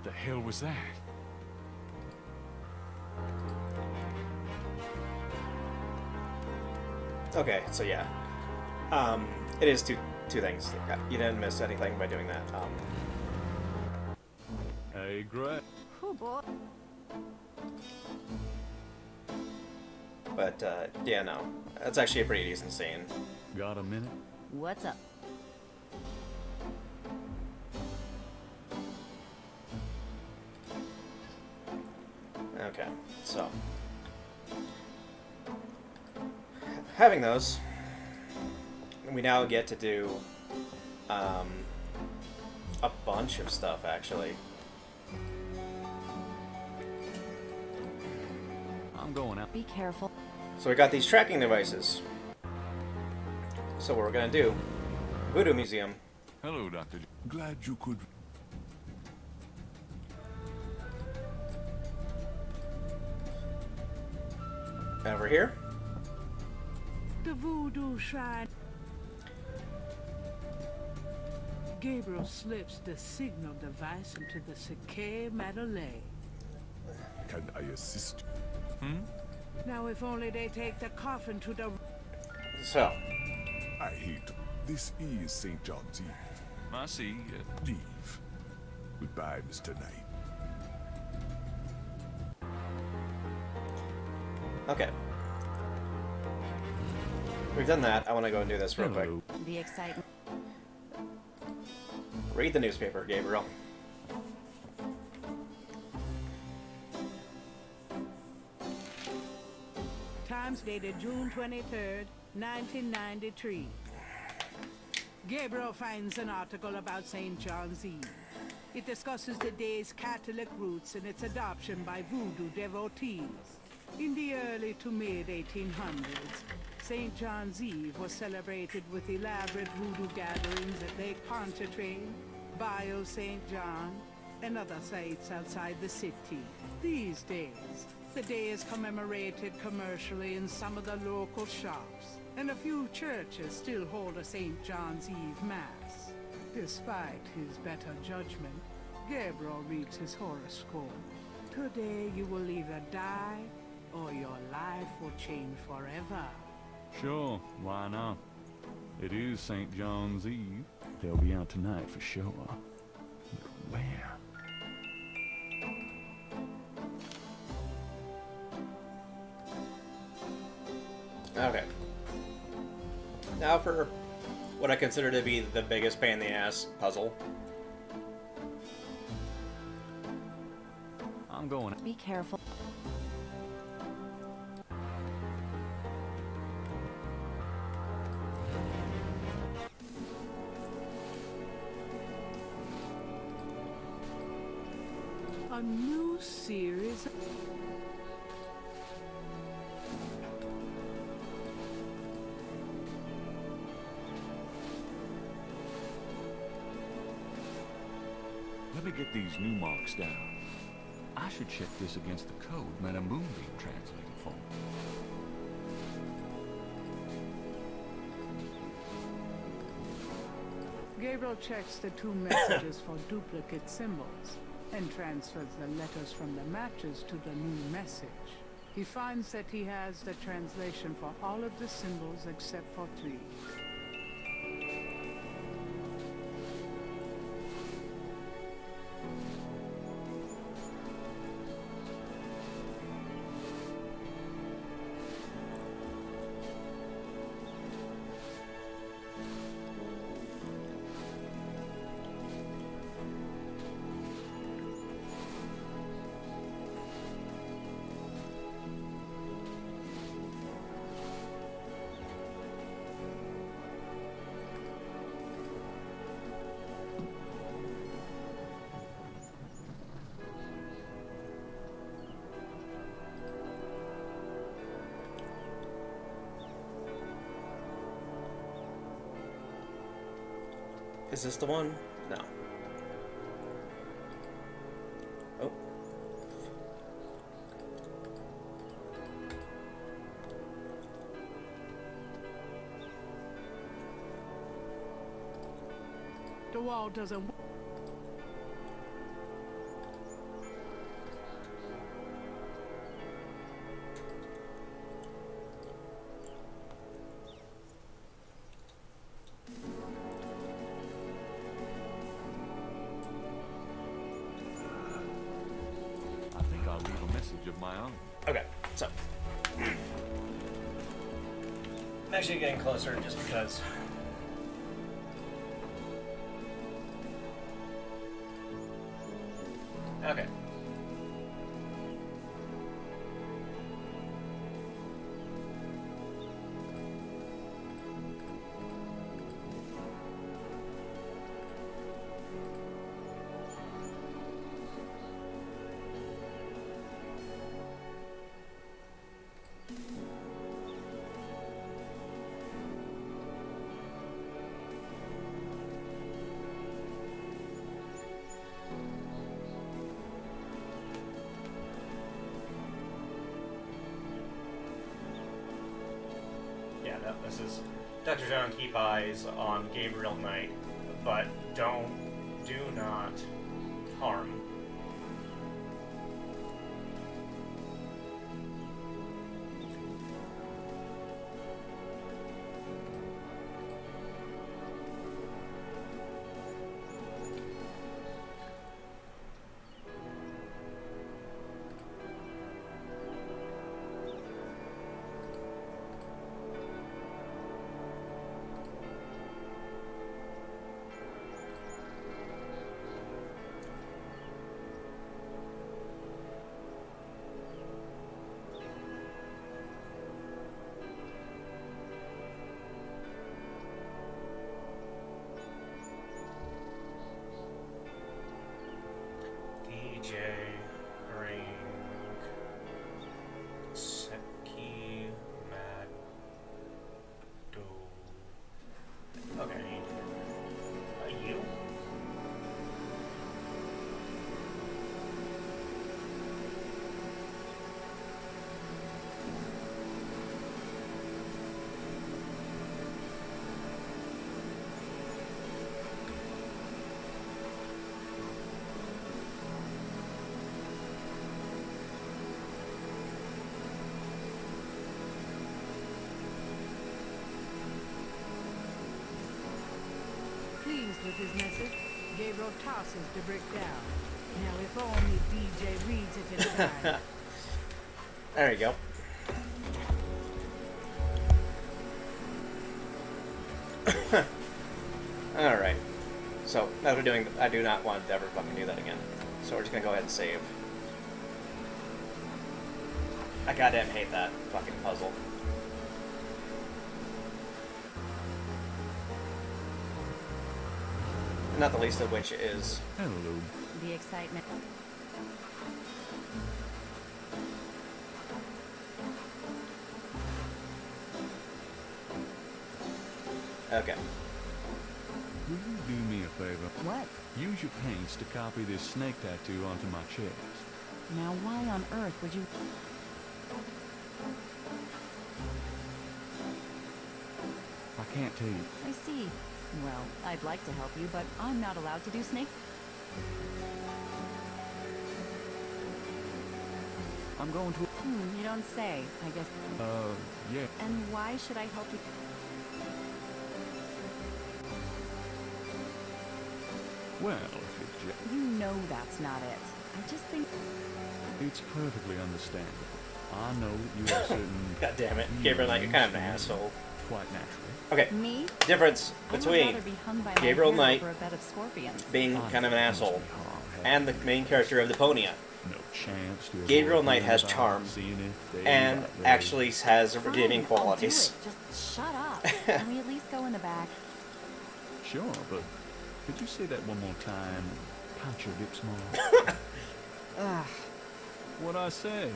The hell was that? Okay, so yeah. It is two things. You didn't miss anything by doing that. Hey, Greg. Oh boy. But, yeah, no. That's actually a pretty decent scene. Got a minute? What's up? Okay, so. Having those, we now get to do a bunch of stuff, actually. I'm going out. Be careful. So we got these tracking devices. So what we're gonna do, Voodoo Museum. Hello, Dr. Glad you could. Over here. The voodoo shrine. Gabriel slips the signal device into the Sake Madeleine. Can I assist you? Now if only they take the coffin to the... So, I hate. This is St. John's Eve. I see. Leave. Goodbye, Mr. Knight. okay. We've done that. I want to go and do this real quick. Hello. The excitement. Read the newspaper, Gabriel. Times dated June 23rd, 1993. Gabriel finds an article about St. John's Eve. It discusses the day's Catholic roots and its adoption by voodoo devotees. In the early to mid-1800s, St. John's Eve was celebrated with elaborate voodoo gatherings at Lake Pontchartrain, Bayou St. John, and other sites outside the city. These days, the day is commemorated commercially in some of the local shops, and a few churches still hold a St. John's Eve Mass. Despite his better judgment, Gabriel reads his horoscope. Today you will either die, or your life will change forever. Sure, why not? It is St. John's Eve. They'll be out tonight for sure. But where? Okay. Now for what I consider to be the biggest pain in the ass puzzle. I'm going. Be careful. A new series. Let me get these new marks down. I should check this against the code Madame Moonbeam translated for me. Gabriel checks the two messages for duplicate symbols and transfers the letters from the matches to the new message. He finds that he has the translation for all of the symbols except for 3. Is this the one? No. Oh. The wall doesn't... knowledge of my own. Okay, so I'm actually getting closer just because. Okay. Yeah, no, this is Dr. John, keep eyes on Gabriel Knight, but do not harm. DJ Ring Seki Mado. Okay. You? Pleased with his message, Gabriel tosses the brick down. Now, if only DJ reads it in time. There you go. Alright. So, as we're doing, I do not want to ever fucking do that again. So we're just gonna go ahead and save. I goddamn hate that fucking puzzle. Not the least of which is... Hello. The excitement. Okay. Will you do me a favor? What? Use your paints to copy this snake tattoo onto my chest. Now, why on earth would you... I can't tell you. I see. Well, I'd like to help you, but I'm not allowed to do snake... I'm going to... you don't say. I guess... yeah. And why should I help you? Well, if it's just... You know that's not it. I just think... It's perfectly understandable. I know that you have certain... God damn it. Gabriel Knight, you're kind of an asshole. Quite naturally. Okay. Me? Difference I would between rather be hung by my Gabriel hair Knight over a bed of scorpions. being kind of an asshole and the main character of Deponia. No chance to Gabriel Knight has charm and actually has Fine, redeeming I'll qualities. do it. Just shut up. Can we at least go in the back? Sure, but could you say that one more time and pout your lips more? Ugh. What'd I say?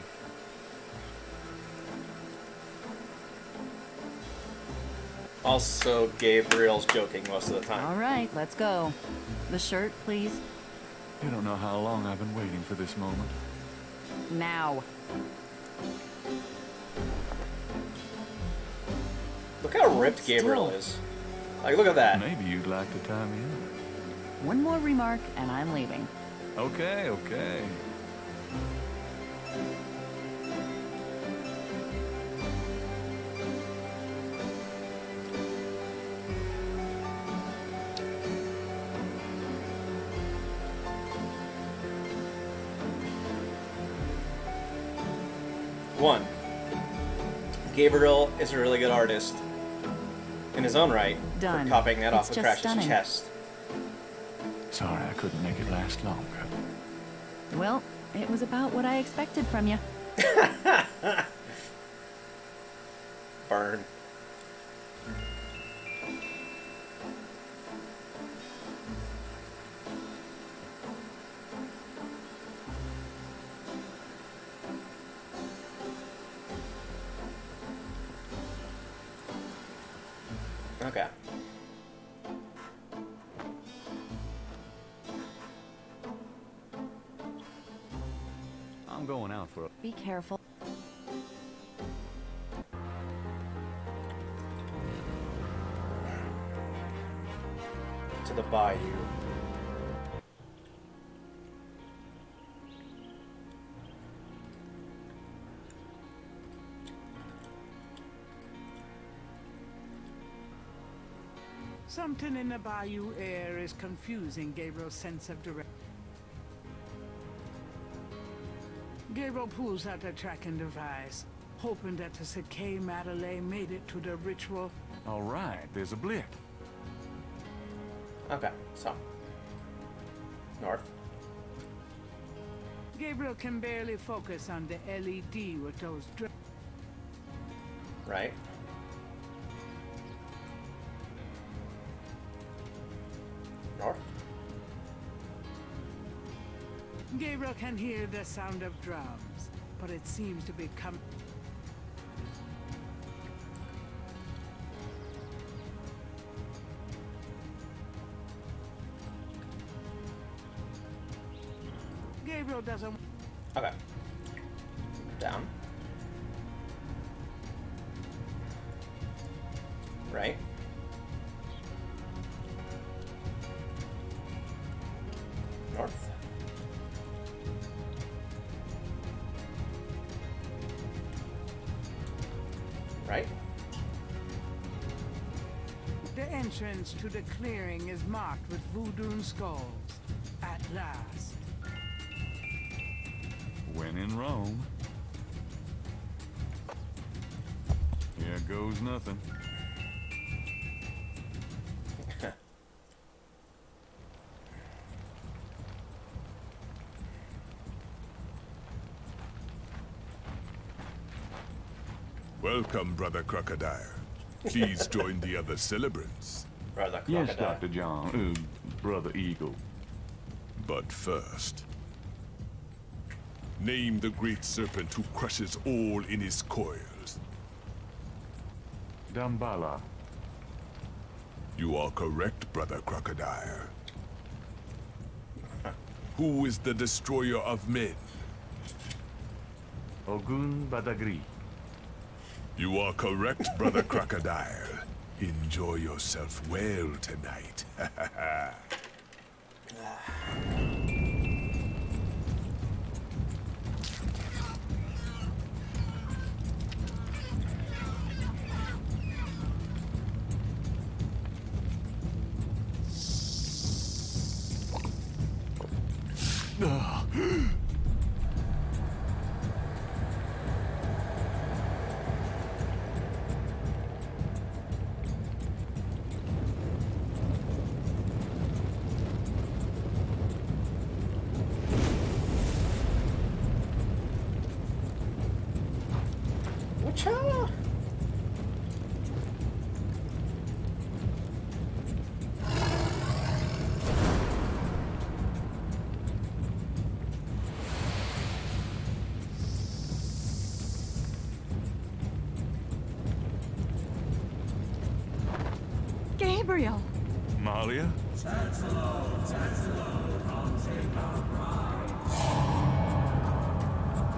Also, Gabriel's joking most of the All time. right, let's go. The shirt, please. You don't know how long I've been waiting for this moment. Now. Look how ripped Hold Gabriel still. is. Like, look at that. Maybe you'd like to tie me up. One more remark, and I'm leaving. Okay, okay. 1. Gabriel is a really good artist in his own right Done. for copying that It's off of just Crash's stunning. chest. Sorry I couldn't make it last longer. Well, it was about what I expected from you. Burn. Okay. I'm going out for a... Be careful. To the bayou. Something in the bayou air is confusing Gabriel's sense of direction. Gabriel pulls out a tracking device, hoping that the Sakay Madelay made it to the ritual. All right, there's a blip. Okay, so. North. Gabriel can barely focus on the LED with those Right. North. Gabriel can hear the sound of drums, but it seems to be coming. Gabriel doesn't. Okay. Down. Right. North. Right. The entrance to the clearing is marked with voodoo skulls. At last. When in Rome. Here goes nothing. Welcome, Brother Crocodile. Please join the other celebrants. Brother Yes, Crocodile. Dr. John. Brother Eagle. But first, name the great serpent who crushes all in his coils. Damballa. You are correct, Brother Crocodile. Who is the destroyer of men? Ogun Badagri. You are correct, Brother Crocodile. Enjoy yourself well tonight. Whatcha? Gabriel! Malia?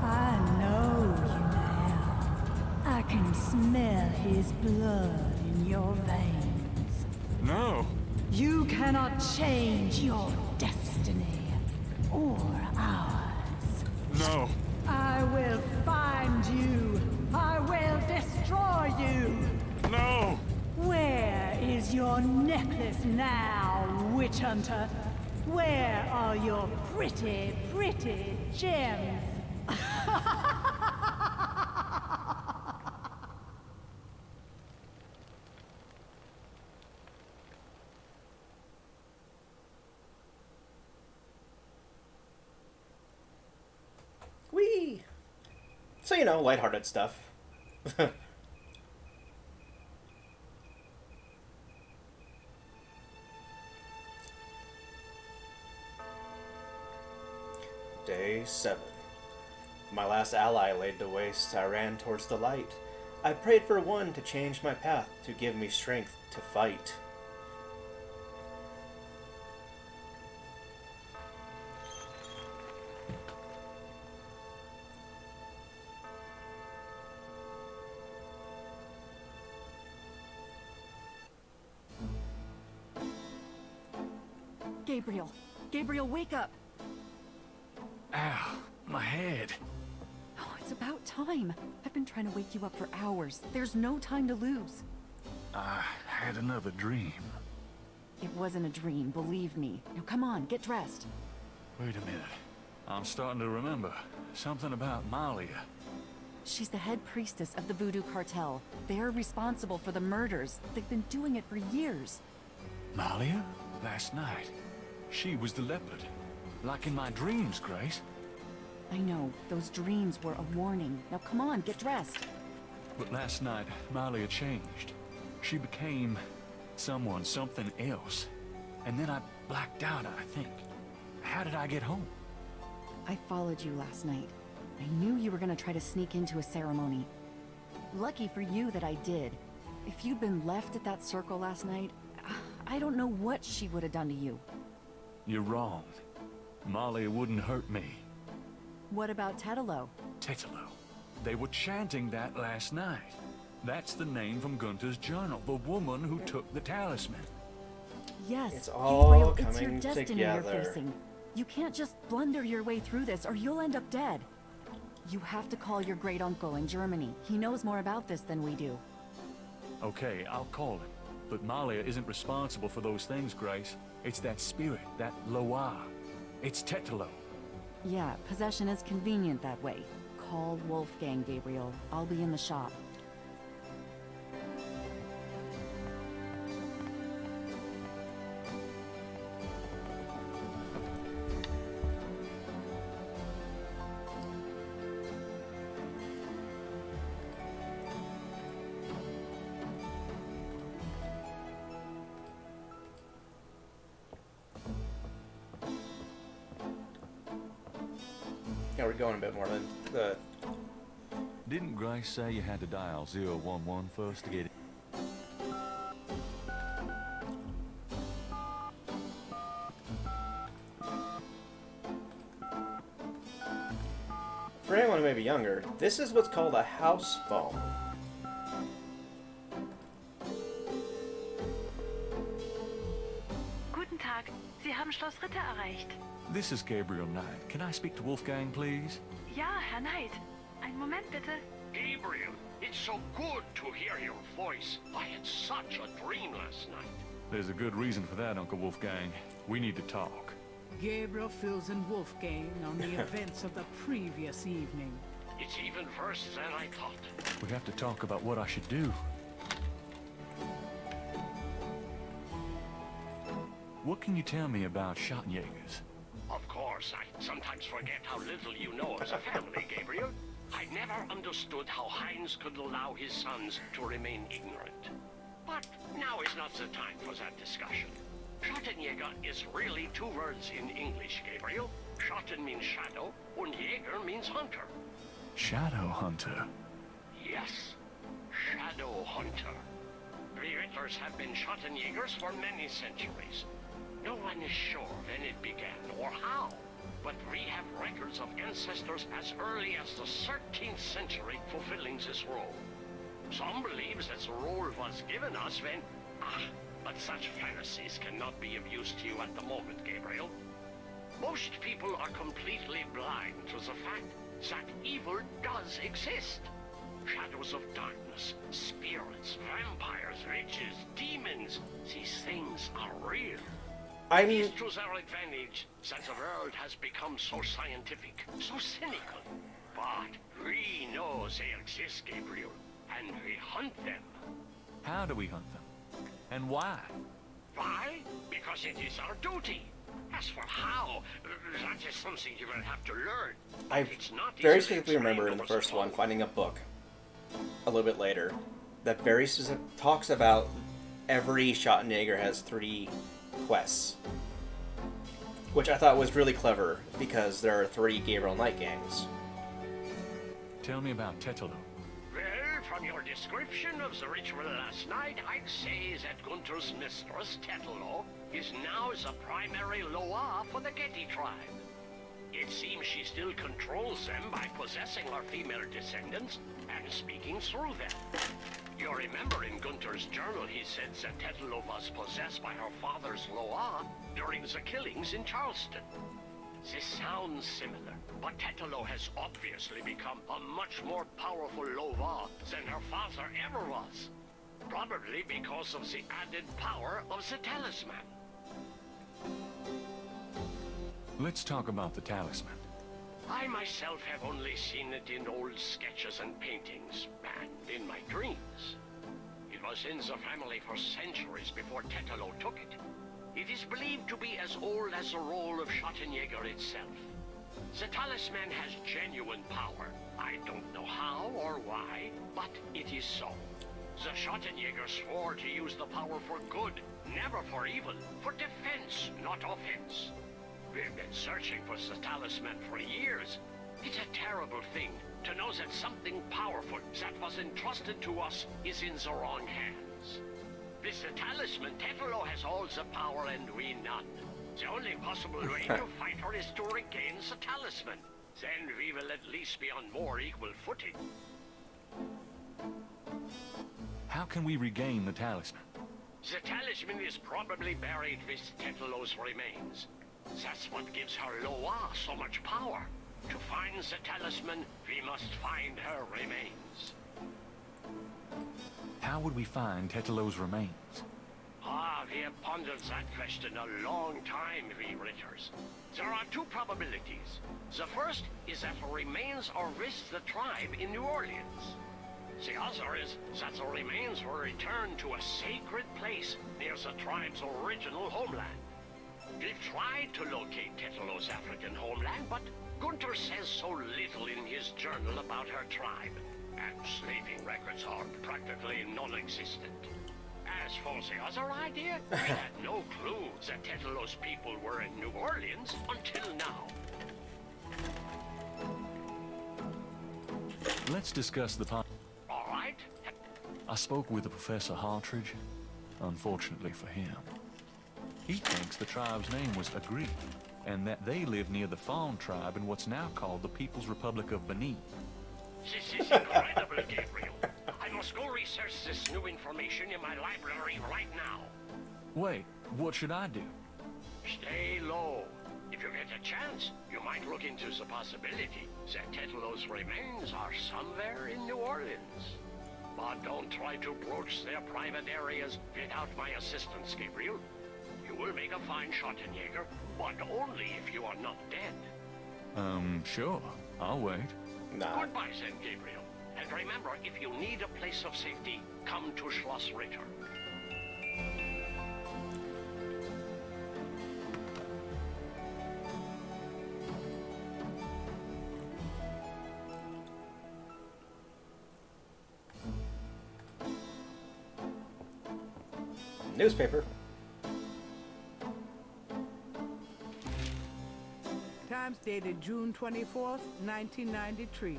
I know you now. I can smell his blood in your veins. No! You cannot change your destiny or ours. No! I will find you. I will destroy you. No! Where is your necklace now, witch hunter? Where are your pretty, pretty gems? So, you know, lighthearted stuff. Day 7. My last ally laid to waste, I ran towards the light. I prayed for one to change my path, to give me strength to fight. Gabriel! Gabriel, wake up! Ow, my head. Oh, it's about time. I've been trying to wake you up for hours. There's no time to lose. I had another dream. It wasn't a dream, believe me. Now come on, get dressed. Wait a minute. I'm starting to remember. Something about Malia. She's the head priestess of the Voodoo Cartel. They're responsible for the murders. They've been doing it for years. Malia? Last night. She was the leopard. Like in my dreams, Grace. I know, those dreams were a warning. Now come on, get dressed. But last night, Malia changed. She became something else. And then I blacked out, I think. How did I get home? I followed you last night. I knew you were gonna try to sneak into a ceremony. Lucky for you that I did. If you'd been left at that circle last night, I don't know what she would have done to you. You're wrong. Malia wouldn't hurt me. What about Tetelo? Tetelo. They were chanting that last night. That's the name from Gunther's journal, the woman who took the talisman. Yes, It's all Gabriel, it's your coming destiny you're together. facing. You can't just blunder your way through this or you'll end up dead. You have to call your great uncle in Germany. He knows more about this than we do. Okay, I'll call him. But Malia isn't responsible for those things, Grace. It's that spirit, that Loa. It's Tetelo. Yeah, possession is convenient that way. Call Wolfgang, Gabriel. I'll be in the shop. Yeah, we're going a bit more than the... Didn't Grace say you had to dial 011 first to get it? For anyone who may be younger, this is what's called a house phone. Guten Tag, Sie haben Schloss Ritter erreicht. This is Gabriel Knight. Can I speak to Wolfgang, please? Ja, Herr Knight. Einen Moment bitte. Gabriel, it's so good to hear your voice. I had such a dream last night. There's a good reason for that, Uncle Wolfgang. We need to talk. Gabriel fills in Wolfgang on the events of the previous evening. It's even worse than I thought. We have to talk about what I should do. What can you tell me about Schottenjägers? Of course, I sometimes forget how little you know as a family, Gabriel. I never understood how Heinz could allow his sons to remain ignorant. But now is not the time for that discussion. Schottenjäger is really two words in English, Gabriel. Schotten means shadow, and Jäger means hunter. Shadow Hunter. Yes, Shadow Hunter. The Ritters have been Schottenjägers for many centuries. No one is sure when it began or how, but we have records of ancestors as early as the 13th century fulfilling this role. Some believe that the role was given us when... but such fantasies cannot be of use to you at the moment, Gabriel. Most people are completely blind to the fact that evil does exist. Shadows of darkness, spirits, vampires, witches, demons, these things are real. I It mean, is to their advantage that the world has become so scientific, so cynical. But we know they exist, Gabriel, and we hunt them. How do we hunt them? And why? Why? Because it is our duty. As for how, that is something you will have to learn. I It's not very easily specifically remember in explained the over first the one phone. finding a book a little bit later that very specific talks about every Schottenjäger has 3 quests, which I thought was really clever because there are 3 Gabriel Knight gangs. Tell me about Tetelo. Well, from your description of the ritual last night, I'd say that Gunther's mistress, Tetelo, is now the primary Loa for the Getty tribe. It seems she still controls them by possessing her female descendants and speaking through them. You remember in Gunther's journal he said that Tetelo was possessed by her father's Loa during the killings in Charleston. This sounds similar, but Tetelo has obviously become a much more powerful Loa than her father ever was. Probably because of the added power of the talisman. Let's talk about the talisman. I myself have only seen it in old sketches and paintings, and in my dreams. It was in the family for centuries before Tetelo took it. It is believed to be as old as the role of Schottenjäger itself. The talisman has genuine power. I don't know how or why, but it is so. The Schottenjäger swore to use the power for good, never for evil, for defense, not offense. We've been searching for the talisman for years. It's a terrible thing to know that something powerful that was entrusted to us is in the wrong hands. With the talisman, Tetelo has all the power and we none. The only possible way to fight her is to regain the talisman. Then we will at least be on more equal footing. How can we regain the talisman? The talisman is probably buried with Tetelo's remains. That's what gives her Loa so much power. To find the talisman, we must find her remains. How would we find Tetelo's remains? Ah, we have pondered that question a long time, we Ritters. There are 2 probabilities. The first is that her remains are with the tribe in New Orleans. The other is that the remains were returned to a sacred place near the tribe's original homeland. We've tried to locate Tetelo's African homeland, but Gunther says so little in his journal about her tribe, and slaving records are practically non-existent. As for the other idea, we had no clue that Tetelo's people were in New Orleans until now. Let's discuss the All right? I spoke with the Professor Hartridge, unfortunately for him. He thinks the tribe's name was Agri, and that they live near the Fawn tribe in what's now called the People's Republic of Benin. This is incredible, Gabriel. I must go research this new information in my library right now. Wait, what should I do? Stay low. If you get a chance, you might look into the possibility that Tetelo's remains are somewhere in New Orleans. But don't try to broach their private areas without my assistance, Gabriel. You will make a fine Schottenjäger, but only if you are not dead. Sure. I'll wait. Nah. Goodbye then, Gabriel. And remember, if you need a place of safety, come to Schloss Ritter. Newspaper. Times dated June 24th, 1993.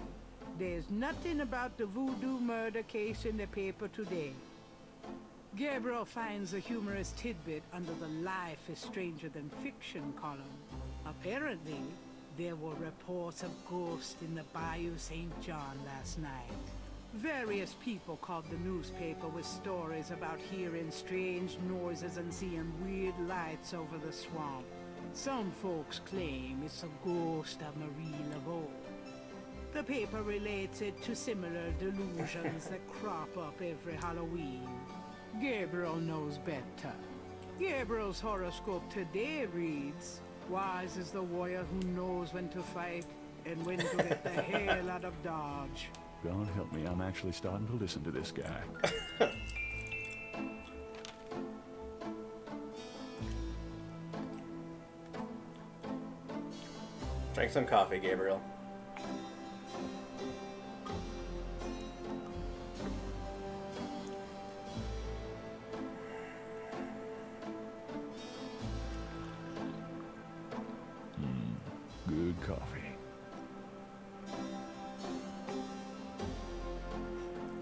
There's nothing about the voodoo murder case in the paper today. Gabriel finds a humorous tidbit under the Life is Stranger Than Fiction column. Apparently, there were reports of ghosts in the Bayou St. John last night. Various people called the newspaper with stories about hearing strange noises and seeing weird lights over the swamp. Some folks claim it's a ghost of Marie Laveau. The paper relates it to similar delusions that crop up every Halloween. Gabriel knows better. Gabriel's horoscope today reads, "Wise is the warrior who knows when to fight and when to get the hell out of Dodge." God help me, I'm actually starting to listen to this guy. Drink some coffee, Gabriel. Good coffee.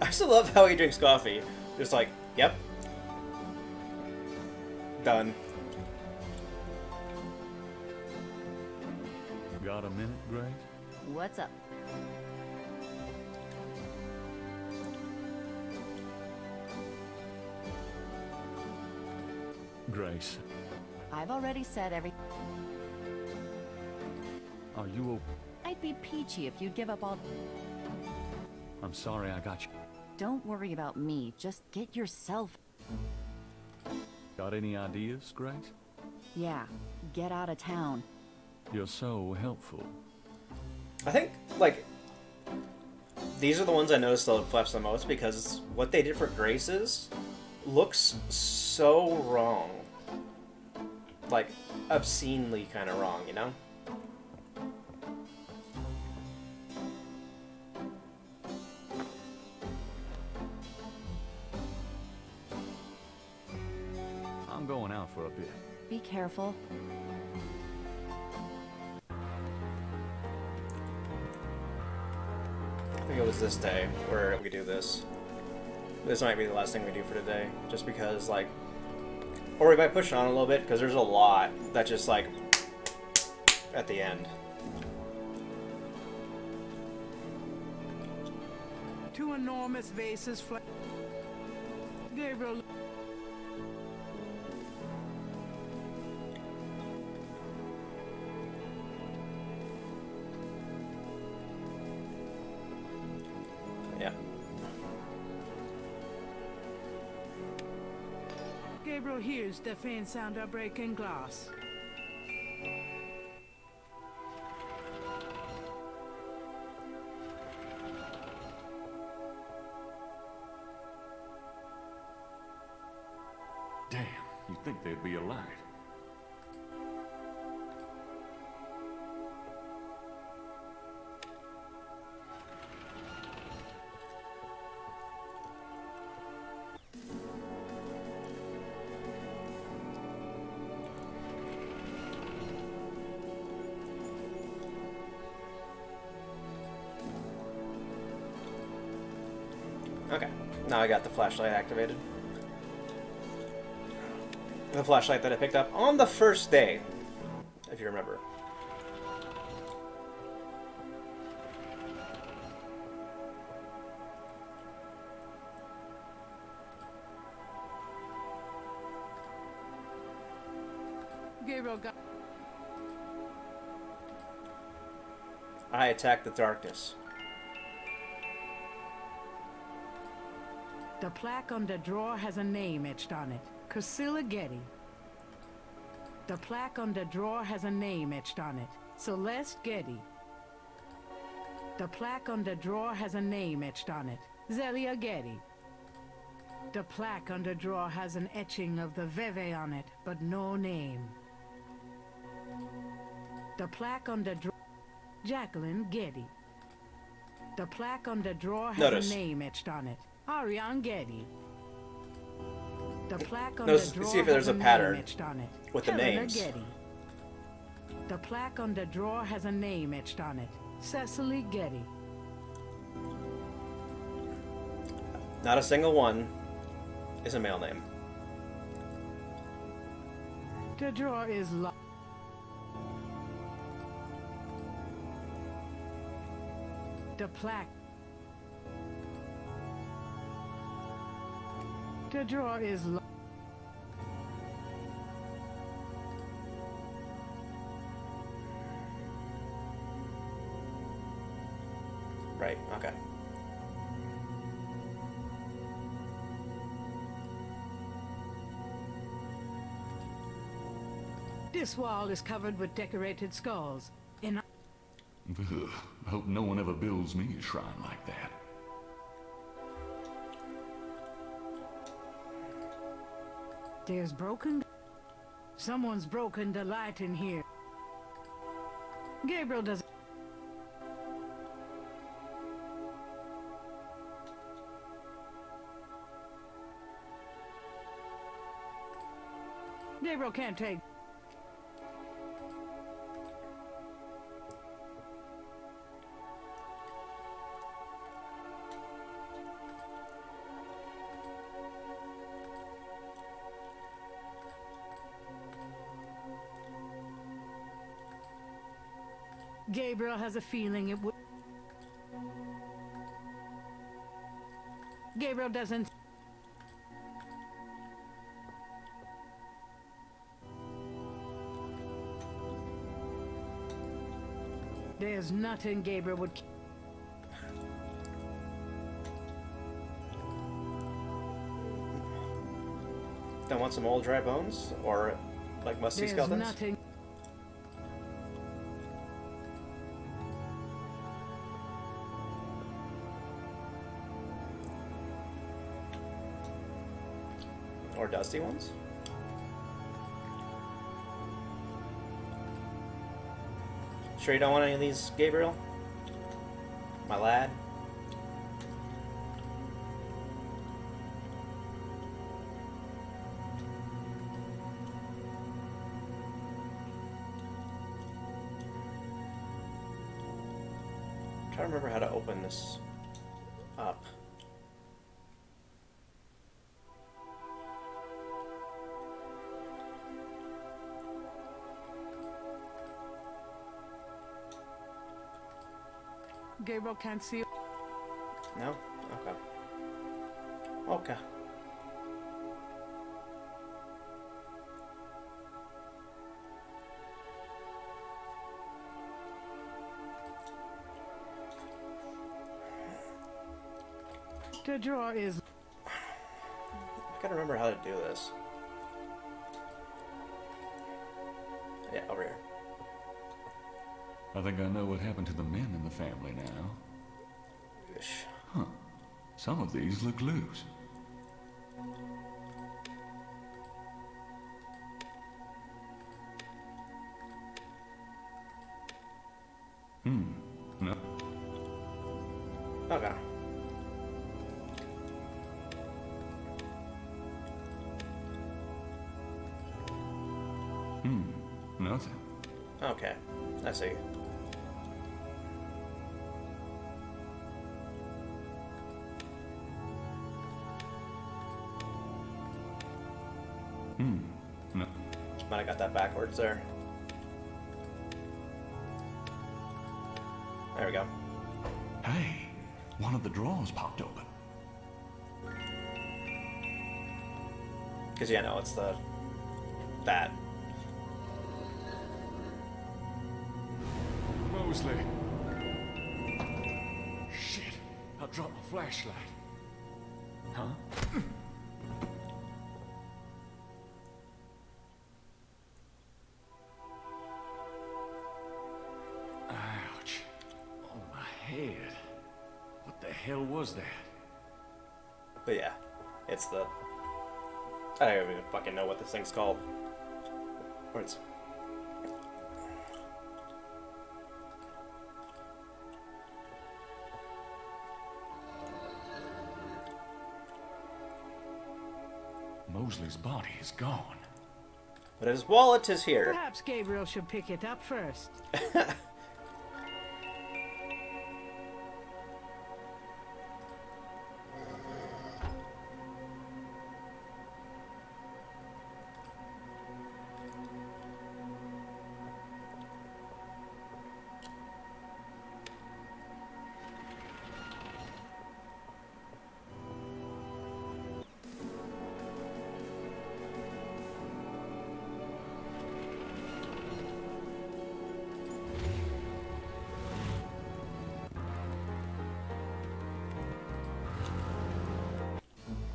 I still love how he drinks coffee. Just like, yep. Done. Got a minute, Grace? What's up? Grace, I've already said everything. are you I'd be peachy if you'd give up all... I'm sorry I got you. Don't worry about me. Just get yourself... Got any ideas, Grace? Yeah, get out of town. You're so helpful. I think, like, these are the ones I noticed they'll flex the most because what they did for Grace's looks so wrong. Like, obscenely kind of wrong, you know? I'm going out for a bit. Be careful. I think it was this day where we could do this. This might be the last thing we do for today, just because, like, or we might push it on a little bit because there's a lot that just like at the end. Two enormous vases Gabriel. Yeah. Gabriel hears the faint sound of breaking glass. Damn, you'd think they'd be alive. Okay, now I got the flashlight activated. The flashlight that I picked up on the first day, if you remember. Gabriel got... I attacked the darkness. The plaque on the drawer has a name etched on it. Priscilla Getty. The plaque on the drawer has a name etched on it. Celeste Getty. The plaque on the drawer has a name etched on it. Zelia Getty. The plaque on the drawer has an etching of the Veve on it, but no name. The plaque on the drawer... Jacqueline Getty. The plaque on the drawer has a name etched on it. Ariane Getty. The plaque on the drawer see if there's has a name pattern etched on it. with the Helena names. Getty. The plaque on the drawer has a name etched on it. Cecily Getty. Not a single one is a male name. The drawer is locked. The plaque. The drawer is locked. Right, okay. This wall is covered with decorated skulls. In Ugh, I hope no one ever builds me a shrine like that. There's broken... Someone's broken the light in here. Gabriel doesn't. Gabriel can't take. Gabriel has a feeling it would. Gabriel doesn't. There's nothing Gabriel would. Don't want some old dry bones? Or like musty There's skeletons? nothing. Or dusty ones? Sure you don't want any of these, Gabriel? My lad? I'm trying to remember how to open this up. Gabriel can't see. No? Okay. Okay. The drawer is. I gotta remember how to do this. Yeah, over here. I think I know what happened to the men in the family now. Ish. Huh. Some of these look loose. No. Okay. Nothing. Okay. I see. No. Might have got that backwards there. There we go. Hey, one of the drawers popped open. Because, yeah, no, it's the... that. Mosley. Shit, I dropped my flashlight. Huh? Ouch. Oh, my head. What the hell was that? But, yeah. It's the... I don't even fucking know what this thing's called. Or it's... Mosley's body is gone. But his wallet is here. Perhaps Gabriel should pick it up first.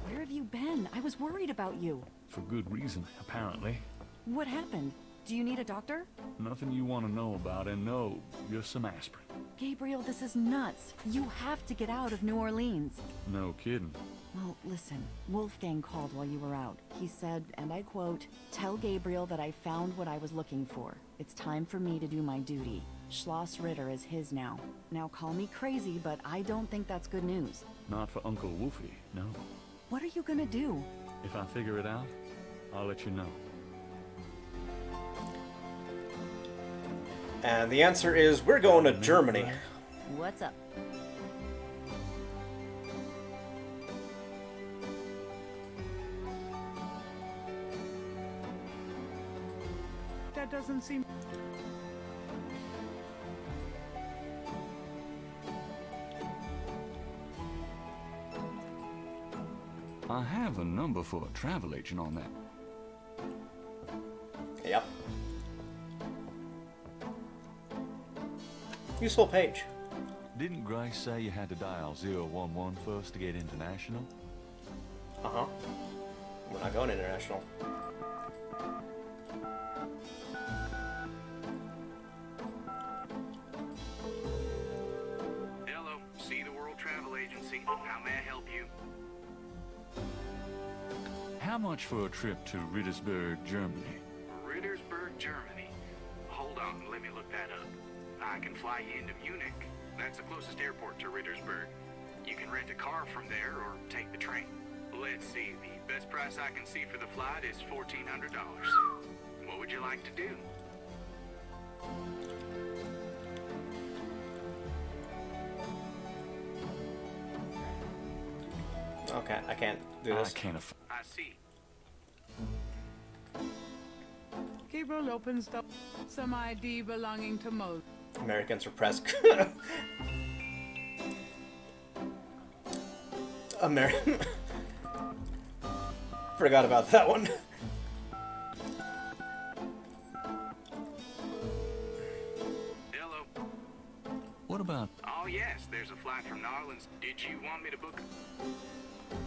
Where have you been? I was worried about you. For good reason, apparently. What happened? Do you need a doctor? Nothing you want to know about, and no, just some aspirin. Gabriel, this is nuts. You have to get out of New Orleans. No kidding. Well, listen. Wolfgang called while you were out. He said, and I quote, "Tell Gabriel that I found what I was looking for. It's time for me to do my duty." Schloss Ritter is his now. Now call me crazy, but I don't think that's good news. Not for Uncle Wolfie, no. What are you gonna do? If I figure it out, I'll let you know. And the answer is we're going to Germany. What's up? That doesn't seem... I have a number for a travel agent on that. Yep. Useful page. Didn't Grace say you had to dial 011 first to get international? Uh-huh. We're not going international. Hello, See the World Travel Agency. How may I help you? How much for a trip to Rittersberg, Germany? Rittersberg, Germany. Hold on, let me look that up. I can fly you into Munich. That's the closest airport to Rittersberg. You can rent a car from there or take the train. Let's see, the best price I can see for the flight is $1,400. What would you like to do? Okay, I can't do I this. can't I see. Gabriel opens up some ID belonging to Moses. Americans repress. Forgot about that one. Hello. What about Oh yes, there's a flight from Narlands. Did you want me to book?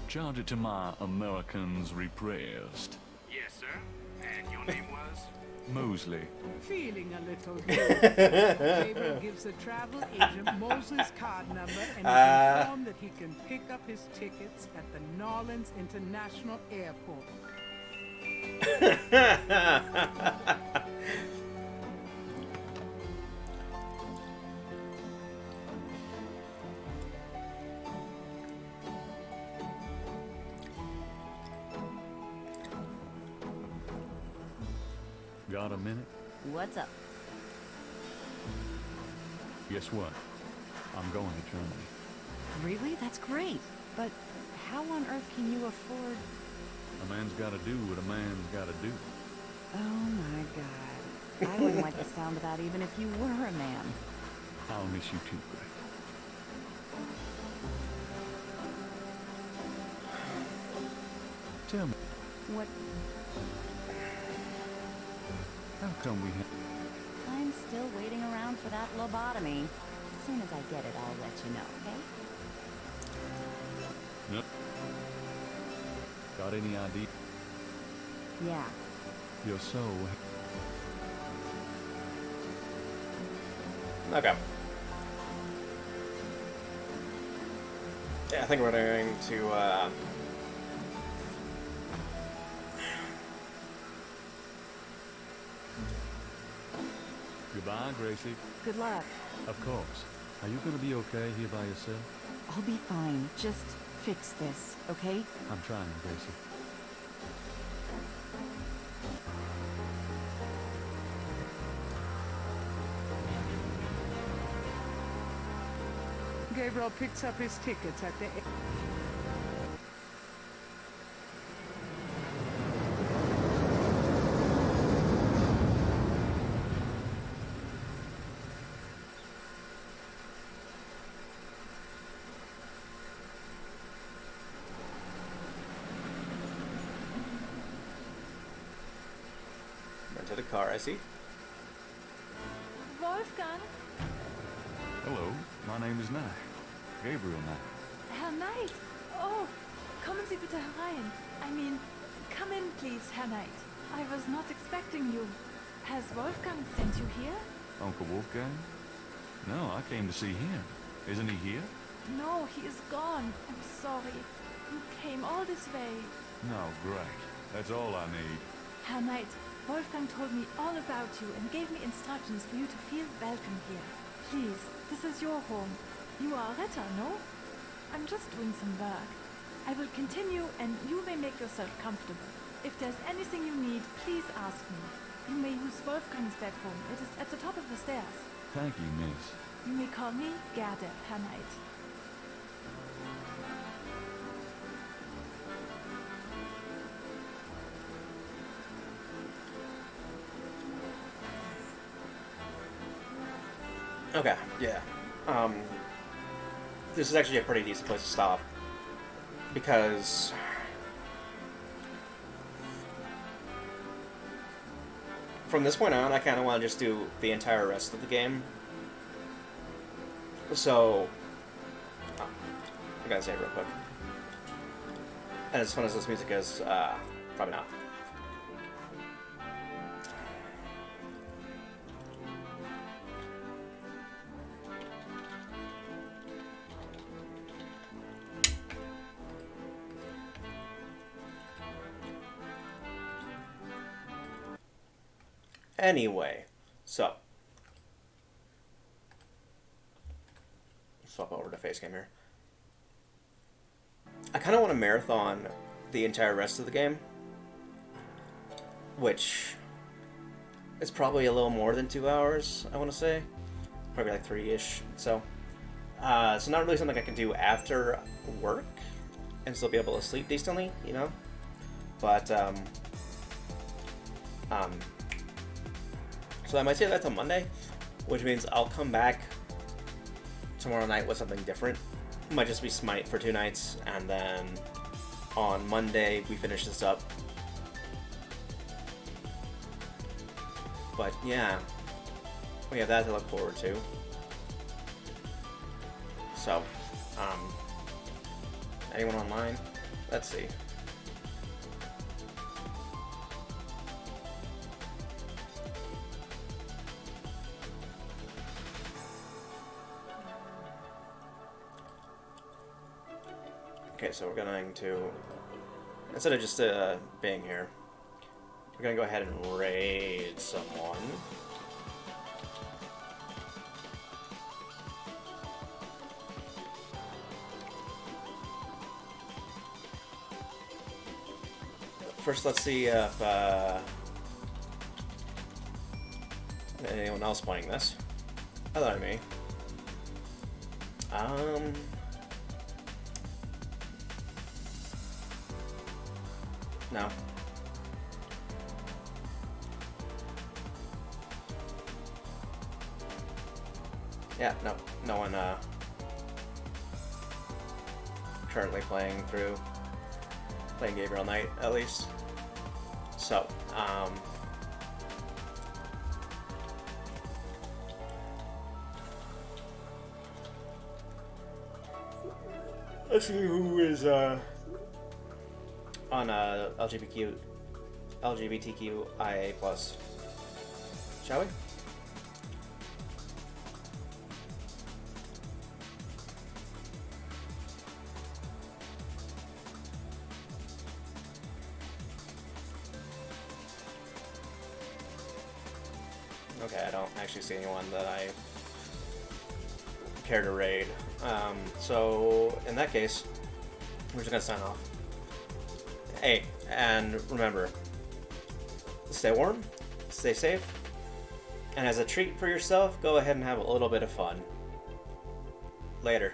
charge it to my Americans repressed? Yes, sir. And your name was? Mosley. Feeling a little good. Gabriel gives the travel agent Moses' card number and is informed that he can pick up his tickets at the Narlands International Airport. Got a minute? What's up? Guess what? I'm going to Germany. Really? That's great. But how on earth can you afford... A man's got to do what a man's got to do. Oh my god. I wouldn't like the sound of that even if you were a man. I'll miss you too, Grace. Tell me, What... how come we have... I'm still waiting around for that lobotomy. As soon as I get it, I'll let you know, okay? Nope. Got any idea? Yeah. You're so... Okay. Yeah, I think we're going to, Goodbye, Gracie. Good luck. Of course. Are you going to be okay here by yourself? I'll be fine. Just fix this, okay? I'm trying, Gracie. Gabriel picks up his tickets at the... rented a car, I see. Wolfgang, Hello, my name is Nye. Gabriel Nye. Herr Knight. Oh, kommen Sie bitte herein. I mean, come in please, Herr Knight. I was not expecting you. Has Wolfgang sent you here? Uncle Wolfgang? No, I came to see him. Isn't he here? No, he is gone. I'm sorry. You came all this way. No, great. That's all I need. Herr Knight, Wolfgang told me all about you and gave me instructions for you to feel welcome here. Please, this is your home. You are a Retter, no? I'm just doing some work. I will continue and you may make yourself comfortable. If there's anything you need, please ask me. You may use Wolfgang's bedroom. It is at the top of the stairs. Thank you, miss. You may call me Gerda, Herr Knight. Okay, yeah. This is actually a pretty decent place to stop. Because... from this point on, I kind of want to just do the entire rest of the game. So... I gotta say it real quick. And as fun as this music is, probably not. Anyway, so swap over to face game here. I kind of want to marathon the entire rest of the game, which is probably a little more than 2 hours, I want to say. Probably like 3-ish. So not really something I can do after work and still be able to sleep decently, you know? But, so I might say that till Monday, which means I'll come back tomorrow night with something different. It might just be Smite for 2 nights, and then on Monday we finish this up. But yeah, we have that to look forward to. So, anyone online? Let's see. Okay, so we're going to, instead of just being here, we're going to go ahead and raid someone. First, let's see if anyone else playing this, other than me. No. Yeah, no one currently playing Gabriel Knight, at least. So, let's see who is on LGBTQIA+. Shall we? Okay, I don't actually see anyone that I care to raid. So in that case, we're just gonna sign off. Hey, and remember, stay warm, stay safe, and as a treat for yourself, go ahead and have a little bit of fun. Later.